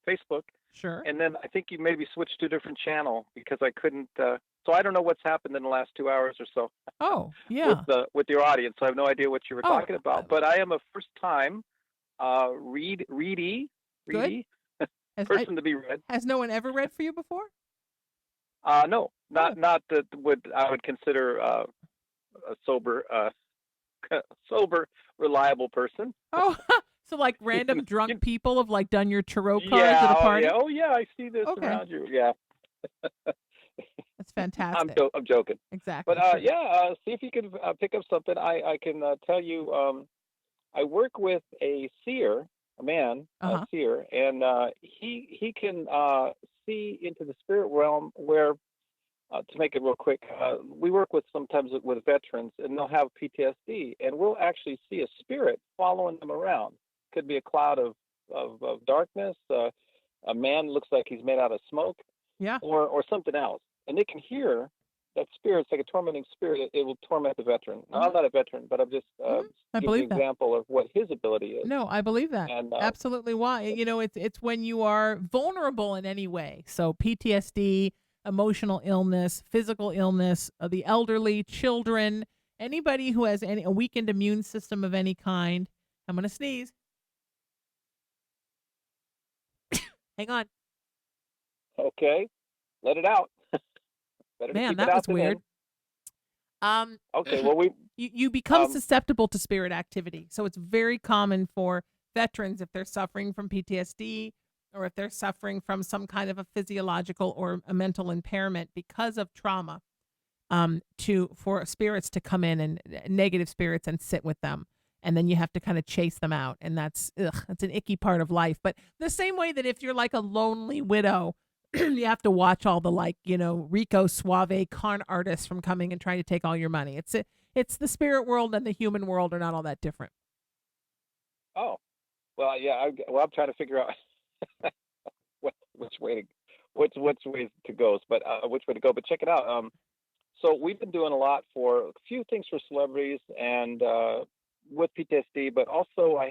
Facebook. Sure. And then I think you maybe switched to a different channel because I couldn't. So I don't know what's happened in the last 2 hours or so. Oh, yeah. With your audience, so I have no idea what you were talking about. But I am a first-time ready person to be read. Has no one ever read for you before? No, not that I would consider a sober, reliable person. Oh, so like random drunk people have like done your tarot cards at a party? Oh yeah, I see this around you. Yeah. That's fantastic. I'm joking. Exactly. But see if you can pick up something. I can tell you. I work with a seer, a man, a seer, and he can see into the spirit realm where. To make it real quick, we work sometimes with veterans, and they'll have PTSD, and we'll actually see a spirit following them around. Could be a cloud of darkness. A man looks like he's made out of smoke. Yeah. Or something else, and they can hear that spirit. It's like a tormenting spirit. It will torment the veteran. Now, I'm not a veteran, but I'm just giving an example of what his ability is. No, I believe that. And, absolutely. Why? It's when you are vulnerable in any way. So PTSD. Emotional illness, physical illness, the elderly, children, anybody who has a weakened immune system of any kind. I'm going to sneeze. Hang on. Okay. Let it out. Man, that was weird. Okay, well, you become susceptible to spirit activity. So it's very common for veterans, if they're suffering from PTSD or if they're suffering from some kind of a physiological or a mental impairment because of trauma, for spirits to come in and negative spirits and sit with them. And then you have to kind of chase them out. And that's an icky part of life. But the same way that if you're like a lonely widow, you have to watch all the Rico Suave con artists from coming and trying to take all your money. It's the spirit world and the human world are not all that different. Oh, well, yeah. I'm trying to figure out which way to which ways to go, but which way to go. But check it out. So we've been doing a lot for a few things for celebrities and with PTSD, but also I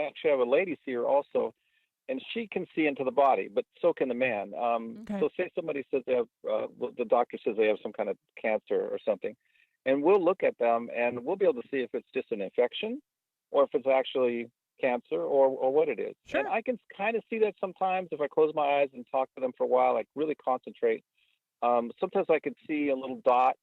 actually have a lady here also, and she can see into the body, but so can the man. Okay. So say somebody says they have, the doctor says they have some kind of cancer or something, and we'll look at them and we'll be able to see if it's just an infection or if it's actually cancer or what it is. Sure. And I can kind of see that sometimes if I close my eyes and talk to them for a while, like really concentrate. Sometimes I can see a little dot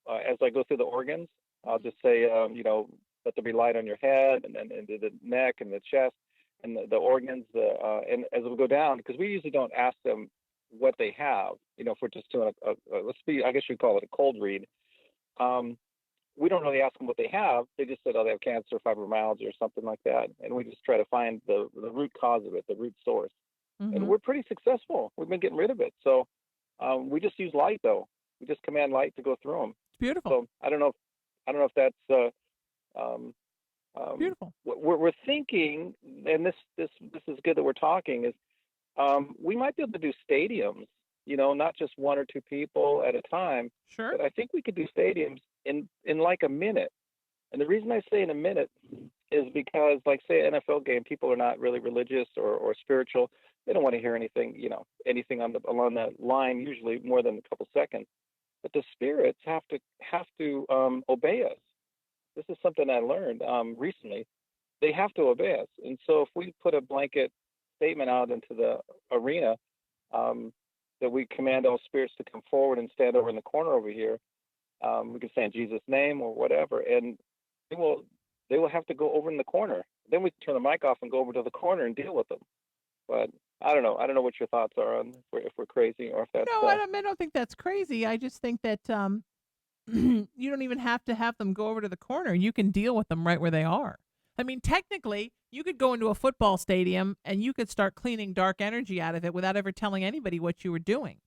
as I go through the organs. I'll just say, let there be light on your head and then into the neck and the chest and the organs. And as we go down, because we usually don't ask them what they have, if we're just doing I guess you'd call it a cold read. We don't really ask them what they have. They just said, they have cancer, fibromyalgia, or something like that. And we just try to find the root cause of it, the root source. Mm-hmm. And we're pretty successful. We've been getting rid of it. So we just use light, though. We just command light to go through them. It's beautiful. So I don't know if that's beautiful. We're thinking, and this is good that we're talking. Is we might be able to do stadiums. Not just one or two people at a time. Sure. But I think we could do stadiums in like a minute. And the reason I say in a minute is because, like, say, an NFL game, people are not really religious or spiritual. They don't want to hear anything, anything along that line, usually more than a couple seconds. But the spirits have to obey us. This is something I learned recently. They have to obey us. And so if we put a blanket statement out into the arena that we command all spirits to come forward and stand over in the corner over here, we can say in Jesus' name or whatever, and they will have to go over in the corner. Then we turn the mic off and go over to the corner and deal with them. But I don't know. I don't know what your thoughts are on if we're crazy or if that's. No, I don't think that's crazy. I just think that you don't even have to have them go over to the corner. You can deal with them right where they are. I mean, technically, you could go into a football stadium and you could start cleaning dark energy out of it without ever telling anybody what you were doing.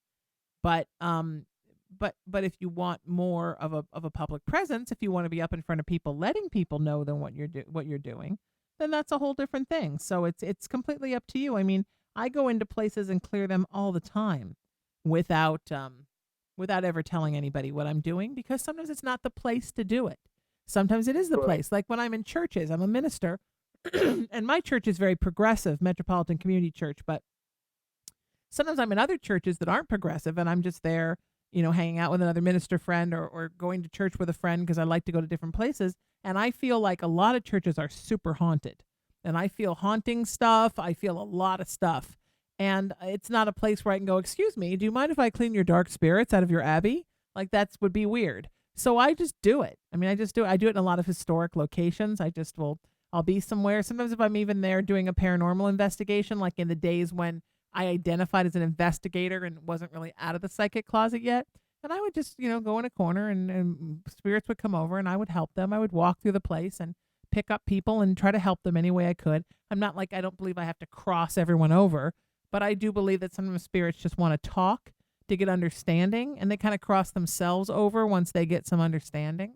But if you want more of a public presence, if you want to be up in front of people, letting people know what you're doing, then that's a whole different thing. So it's completely up to you. I mean, I go into places and clear them all the time without ever telling anybody what I'm doing, because sometimes it's not the place to do it. Sometimes it is the place. Like when I'm in churches, I'm a minister, and my church is very progressive, Metropolitan Community Church, but sometimes I'm in other churches that aren't progressive, and I'm just there, hanging out with another minister friend or going to church with a friend because I like to go to different places. And I feel like a lot of churches are super haunted, and I feel haunting stuff. I feel a lot of stuff. And it's not a place where I can go, excuse me, do you mind if I clean your dark spirits out of your abbey? Like that would be weird. So I just do it. I mean, I do it in a lot of historic locations. I'll be somewhere. Sometimes if I'm even there doing a paranormal investigation, like in the days when I identified as an investigator and wasn't really out of the psychic closet yet. And I would just, go in a corner and spirits would come over and I would help them. I would walk through the place and pick up people and try to help them any way I could. I'm not like, I don't believe I have to cross everyone over, but I do believe that sometimes spirits just want to talk to get understanding, and they kind of cross themselves over once they get some understanding.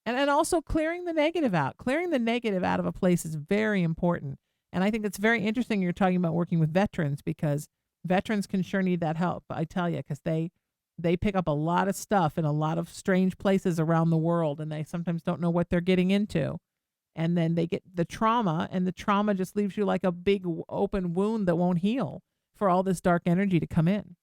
And also clearing the negative out. Clearing the negative out of a place is very important. And I think it's very interesting you're talking about working with veterans, because veterans can sure need that help, I tell you, because they pick up a lot of stuff in a lot of strange places around the world, and they sometimes don't know what they're getting into. And then they get the trauma, and the trauma just leaves you like a big open wound that won't heal for all this dark energy to come in.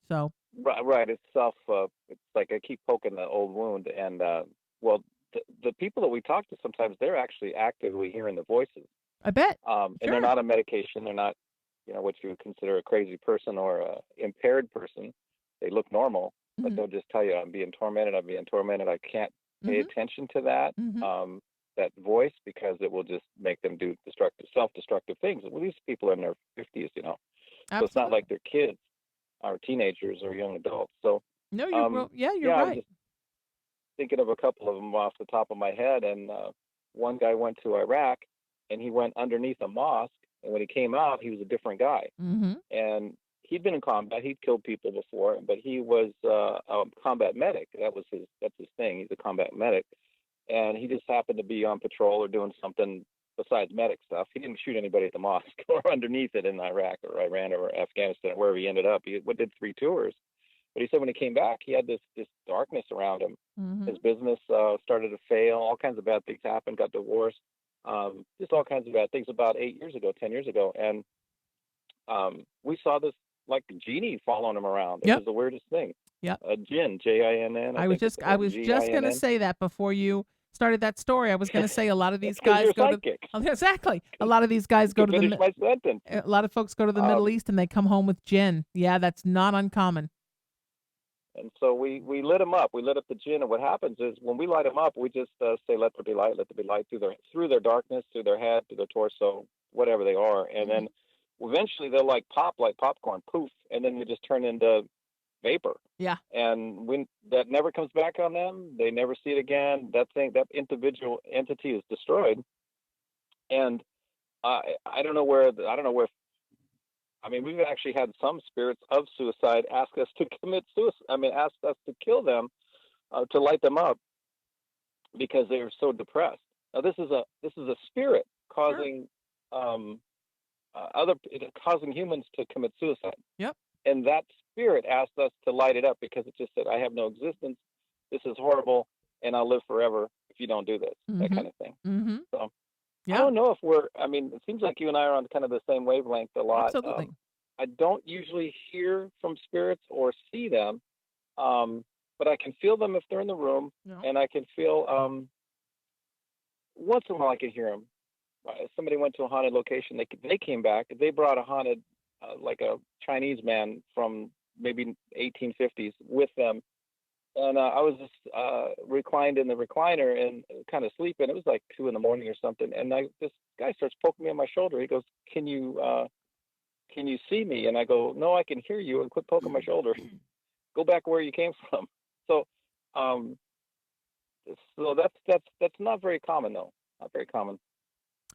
So right. It's it's like I keep poking the old wound, and the people that we talk to sometimes, they're actually actively hearing the voices. I bet. And they're not on medication. They're not, what you would consider a crazy person or a impaired person. They look normal, but they'll just tell you, I'm being tormented. I can't pay attention to that. that voice because it will just make them do self-destructive things. Well, these people are in their 50s, So it's not like they're kids or teenagers or young adults. So no, you're yeah, right. I'm just thinking of a couple of them off the top of my head. And one guy went to Iraq, and he went underneath a mosque. And when he came out, he was a different guy. Mm-hmm. And he'd been in combat. He'd killed people before, but he was a combat medic. That's his thing. He's a combat medic, and he just happened to be on patrol or doing something besides medic stuff. He didn't shoot anybody at the mosque or underneath it in Iraq or Iran or Afghanistan, wherever he ended up. He did 3 tours. But he said when he came back, he had this darkness around him. Mm-hmm. His business started to fail. All kinds of bad things happened. Got divorced. Just all kinds of bad things about 10 years ago. And we saw this like genie following him around. It was the weirdest thing. Yep. A jinn, Jinn. I was just going to say that before you started that story. I was going to say a lot of these guys go psychic. to exactly. A lot of these guys go to my sentence. A lot of folks go to the Middle East and they come home with jinn. Yeah, that's not uncommon. And so we lit them up. We lit up the jinn, and what happens is when we light them up, we just say, "Let there be light. Let there be light," through their darkness, through their head, through their torso, whatever they are, and then eventually they'll like pop like popcorn, poof, and then they just turn into vapor. Yeah. And when that never comes back on them, they never see it again. That individual entity is destroyed. And I don't know where. I mean, we've actually had some spirits of suicide ask us to commit suicide. I mean, ask us to kill them, to light them up, because they are so depressed. Now, this is a spirit causing causing humans to commit suicide. Yep. And that spirit asked us to light it up because it just said, "I have no existence. This is horrible, and I'll live forever if you don't do this." That kind of thing. Mm-hmm. So. Yeah. I don't know if it seems like you and I are on kind of the same wavelength a lot. Absolutely. I don't usually hear from spirits or see them, but I can feel them if they're in the room, and I can feel, once in a while I can hear them. Somebody went to a haunted location. They came back. They brought a haunted, like a Chinese man from maybe 1850s with them. And I was just reclined in the recliner and kind of sleeping. It was like 2 a.m. or something. And this guy starts poking me on my shoulder. He goes, "Can you see me?" And I go, "No, I can hear you. And quit poking my shoulder. Go back where you came from." So, that's not very common, though. Not very common.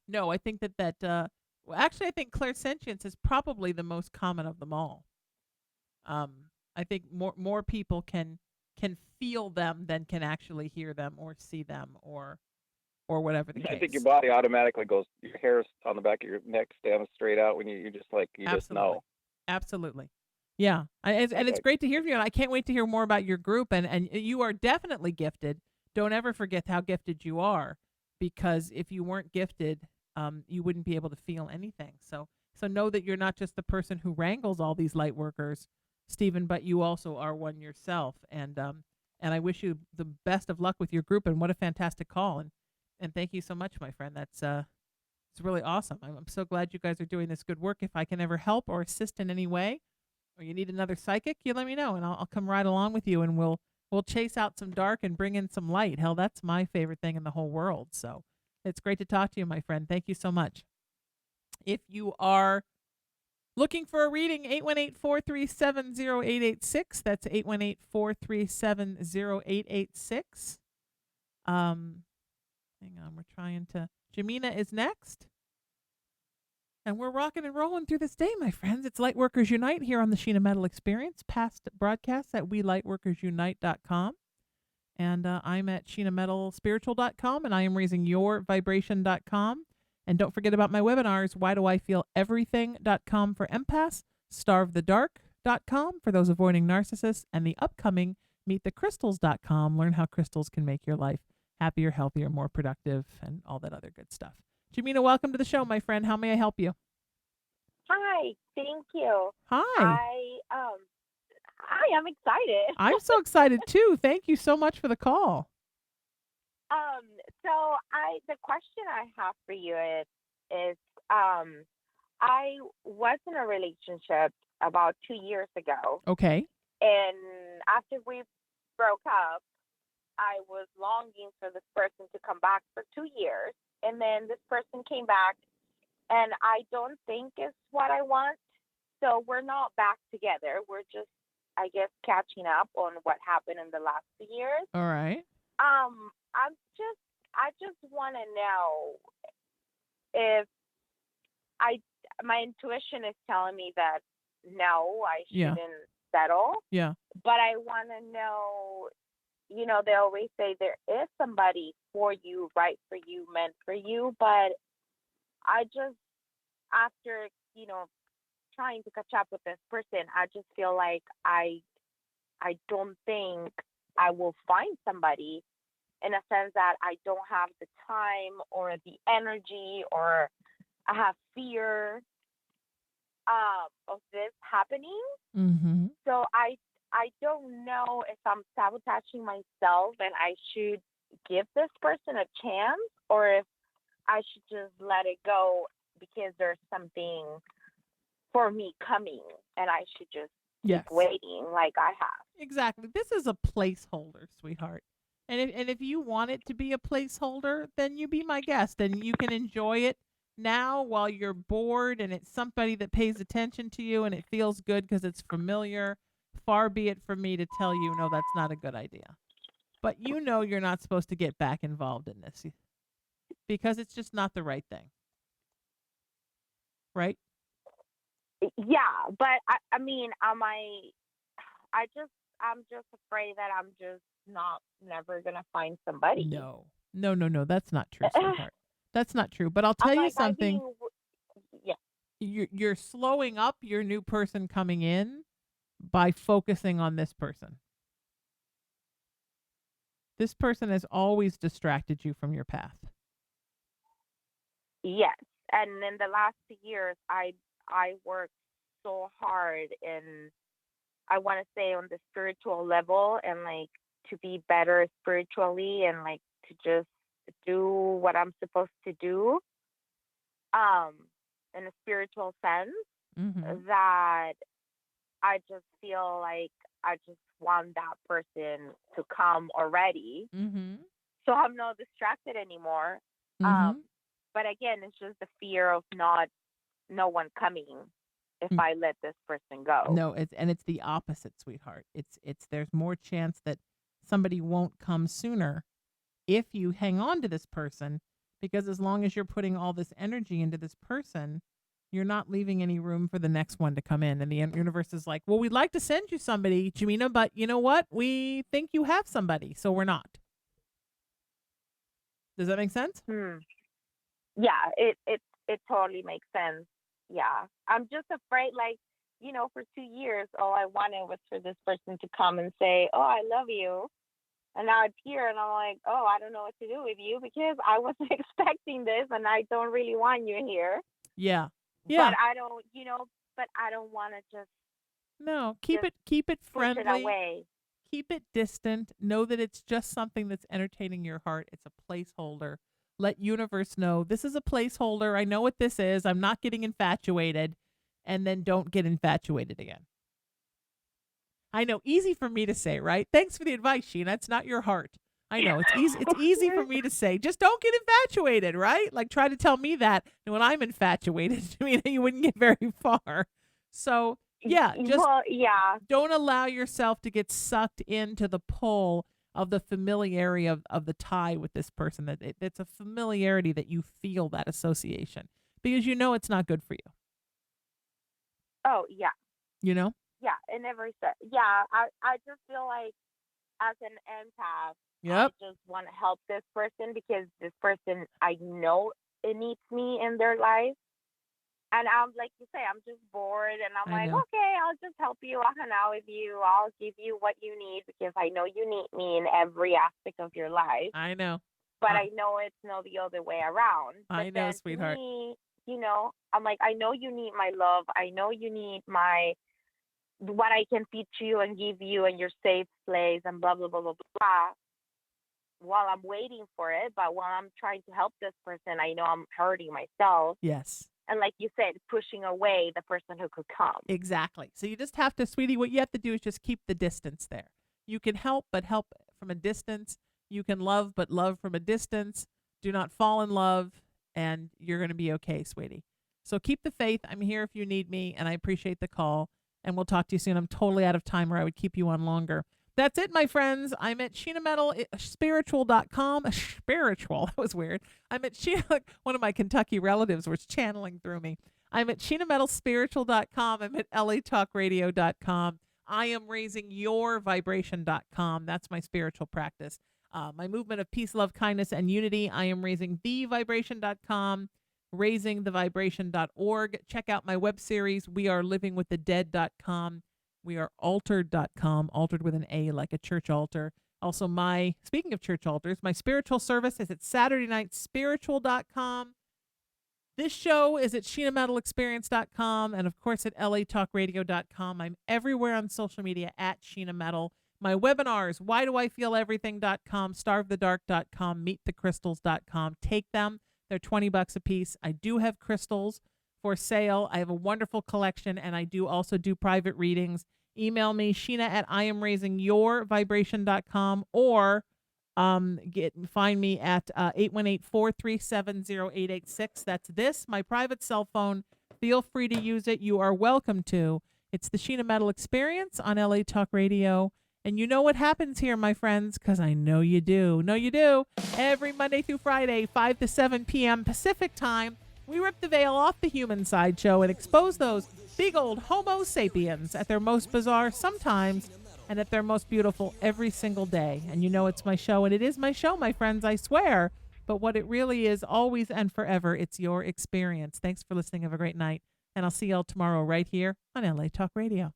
No, I think that actually, I think clairsentience is probably the most common of them all. I think more people can feel them than can actually hear them or see them or whatever the case. I think your body automatically goes, your hairs on the back of your neck stands straight out when you just like, you just know. Absolutely. Yeah. And it's great to hear from you. And I can't wait to hear more about your group. And you are definitely gifted. Don't ever forget how gifted you are, because if you weren't gifted, you wouldn't be able to feel anything. So know that you're not just the person who wrangles all these light workers, Stephen, but you also are one yourself. And I wish you the best of luck with your group. And what a fantastic call. And thank you so much, my friend. That's it's really awesome. I'm so glad you guys are doing this good work. If I can ever help or assist in any way, or you need another psychic, you let me know, and I'll come right along with you, and we'll chase out some dark and bring in some light. Hell, that's my favorite thing in the whole world. So it's great to talk to you, my friend. Thank you so much. If you are looking for a reading, 818-437-0886. That's 818-437-0886. Hang on, we're trying to... Jamina is next. And we're rocking and rolling through this day, my friends. It's Lightworkers Unite here on the Sheena Metal Experience. Past broadcasts at WeLightworkersUnite.com. And I'm at SheenaMetalSpiritual.com, and I am raising yourvibration.com. And don't forget about my webinars, whydoifeeleverything.com for empaths, starvethedark.com for those avoiding narcissists, and the upcoming meetthecrystals.com. Learn how crystals can make your life happier, healthier, more productive, and all that other good stuff. Jamina, welcome to the show, my friend. How may I help you? Hi, thank you. Hi. I'm excited. I'm so excited too. Thank you so much for the call. So the question I have for you is I was in a relationship about 2 years ago. Okay. And after we broke up, I was longing for this person to come back for 2 years, and then this person came back, and I don't think it's what I want. So we're not back together. We're just, I guess, catching up on what happened in the last 2 years. All right. I just want to know if I, my intuition is telling me that no, I Yeah. shouldn't settle. Yeah. But I want to know, they always say there is somebody for you, right for you, meant for you. But I just, after, trying to catch up with this person, I just feel like I don't think I will find somebody, in a sense that I don't have the time or the energy, or I have fear of this happening. Mm-hmm. So I don't know if I'm sabotaging myself and I should give this person a chance, or if I should just let it go because there's something for me coming and I should just Yes. keep waiting like I have. Exactly. This is a placeholder, sweetheart. And if you want it to be a placeholder, then you be my guest and you can enjoy it now while you're bored and it's somebody that pays attention to you and it feels good because it's familiar. Far be it from me to tell you, no, that's not a good idea. But you're not supposed to get back involved in this because it's just not the right thing. Right? Yeah, but I mean, I'm just afraid that I'm just never gonna find somebody. No. No. That's not true, sweetheart. That's not true. But I'll tell you something. Yeah. You're slowing up your new person coming in by focusing on this person. This person has always distracted you from your path. Yes, and in the last 2 years, I worked so hard, and I want to say on the spiritual level, and like to be better spiritually, and like to just do what I'm supposed to do, in a spiritual sense. Mm-hmm. That I just feel like I just want that person to come already, Mm-hmm. so I'm not distracted anymore. Mm-hmm. But again, it's just the fear of no one coming if I let this person go. No, it's the opposite, sweetheart. It's there's more chance that somebody won't come sooner if you hang on to this person, because as long as you're putting all this energy into this person, you're not leaving any room for the next one to come in. And the universe is like, well, we'd like to send you somebody, Sheena, but you know what? We think you have somebody, so we're not. Does that make sense? Yeah, it totally makes sense. Yeah, I'm just afraid, like, for 2 years, all I wanted was for this person to come and say, "Oh, I love you," and now it's here, and I'm like, "Oh, I don't know what to do with you because I wasn't expecting this, and I don't really want you here." Yeah. But I don't, but I don't want to just no. Keep just it push friendly. it away. Keep it distant. Know that it's just something that's entertaining your heart. It's a placeholder. Let universe know this is a placeholder. I know what this is. I'm not getting infatuated. And then don't get infatuated again. I know, easy for me to say, right? Thanks for the advice, Sheena. It's not your heart. I know it's easy. It's easy for me to say. Just don't get infatuated, right? Like try to tell me that when I'm infatuated, you wouldn't get very far. So yeah, just don't allow yourself to get sucked into the pull of the familiarity of the tie with this person. That it's a familiarity that you feel that association because it's not good for you. Oh yeah. Yeah, it never said. Yeah, I just feel like as an empath, yep. I just want to help this person because this person, I know it needs me in their life. And I'm like you say, I'm just bored, and I'm like, okay, I'll just help you. I'll hang out with you. I'll give you what you need because I know you need me in every aspect of your life. I know. But I know it's not the other way around. I know, sweetheart. To me, I'm like, I know you need my love. I know you need what I can teach you and give you and your safe place and blah, blah, blah, blah, blah, while I'm waiting for it. But while I'm trying to help this person, I know I'm hurting myself. Yes. And like you said, pushing away the person who could come. Exactly. So you just have to, sweetie, what you have to do is just keep the distance there. You can help, but help from a distance. You can love, but love from a distance. Do not fall in love, and you're going to be okay, sweetie. So keep the faith. I'm here if you need me, and I appreciate the call. And we'll talk to you soon. I'm totally out of time, or I would keep you on longer. That's it, my friends. I'm at SheenaMetalSpiritual.com. Spiritual. That was weird. I'm at Sheena. One of my Kentucky relatives was channeling through me. I'm at SheenaMetalSpiritual.com. I'm at LATalkRadio.com. I am raisingyourvibration.com. That's my spiritual practice. My movement of peace, love, kindness, and unity. I am raisingthevibration.com. raisingthevibration.org. Check out my web series, wearelivingwiththedead.com. wearealtered.com, altered with an A like a church altar. Also, speaking of church altars, my spiritual service is at Saturday Night Spiritual.com. This show is at SheenaMetalExperience.com and, of course, at LATalkRadio.com. I'm everywhere on social media at Sheena Metal. My webinars, whydoifeeleverything.com, starvethedark.com, meetthecrystals.com. Take them. They're $20 a piece. I do have crystals for sale. I have a wonderful collection, and I do also do private readings. Email me, Sheena at IamRaisingYourVibration.com, or find me at 818-437-0886. That's my private cell phone. Feel free to use it. You are welcome to. It's the Sheena Metal Experience on LA Talk Radio. And you know what happens here, my friends, because I know you do. No, you do. Every Monday through Friday, 5 to 7 p.m. Pacific time, we rip the veil off the human sideshow and expose those big old Homo sapiens at their most bizarre sometimes and at their most beautiful every single day. And you know it's my show, and it is my show, my friends, I swear. But what it really is, always and forever, it's your experience. Thanks for listening. Have a great night. And I'll see y'all tomorrow right here on LA Talk Radio.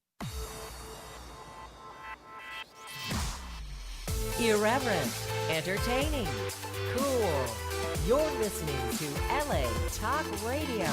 Irreverent, entertaining, cool. You're listening to LA Talk Radio.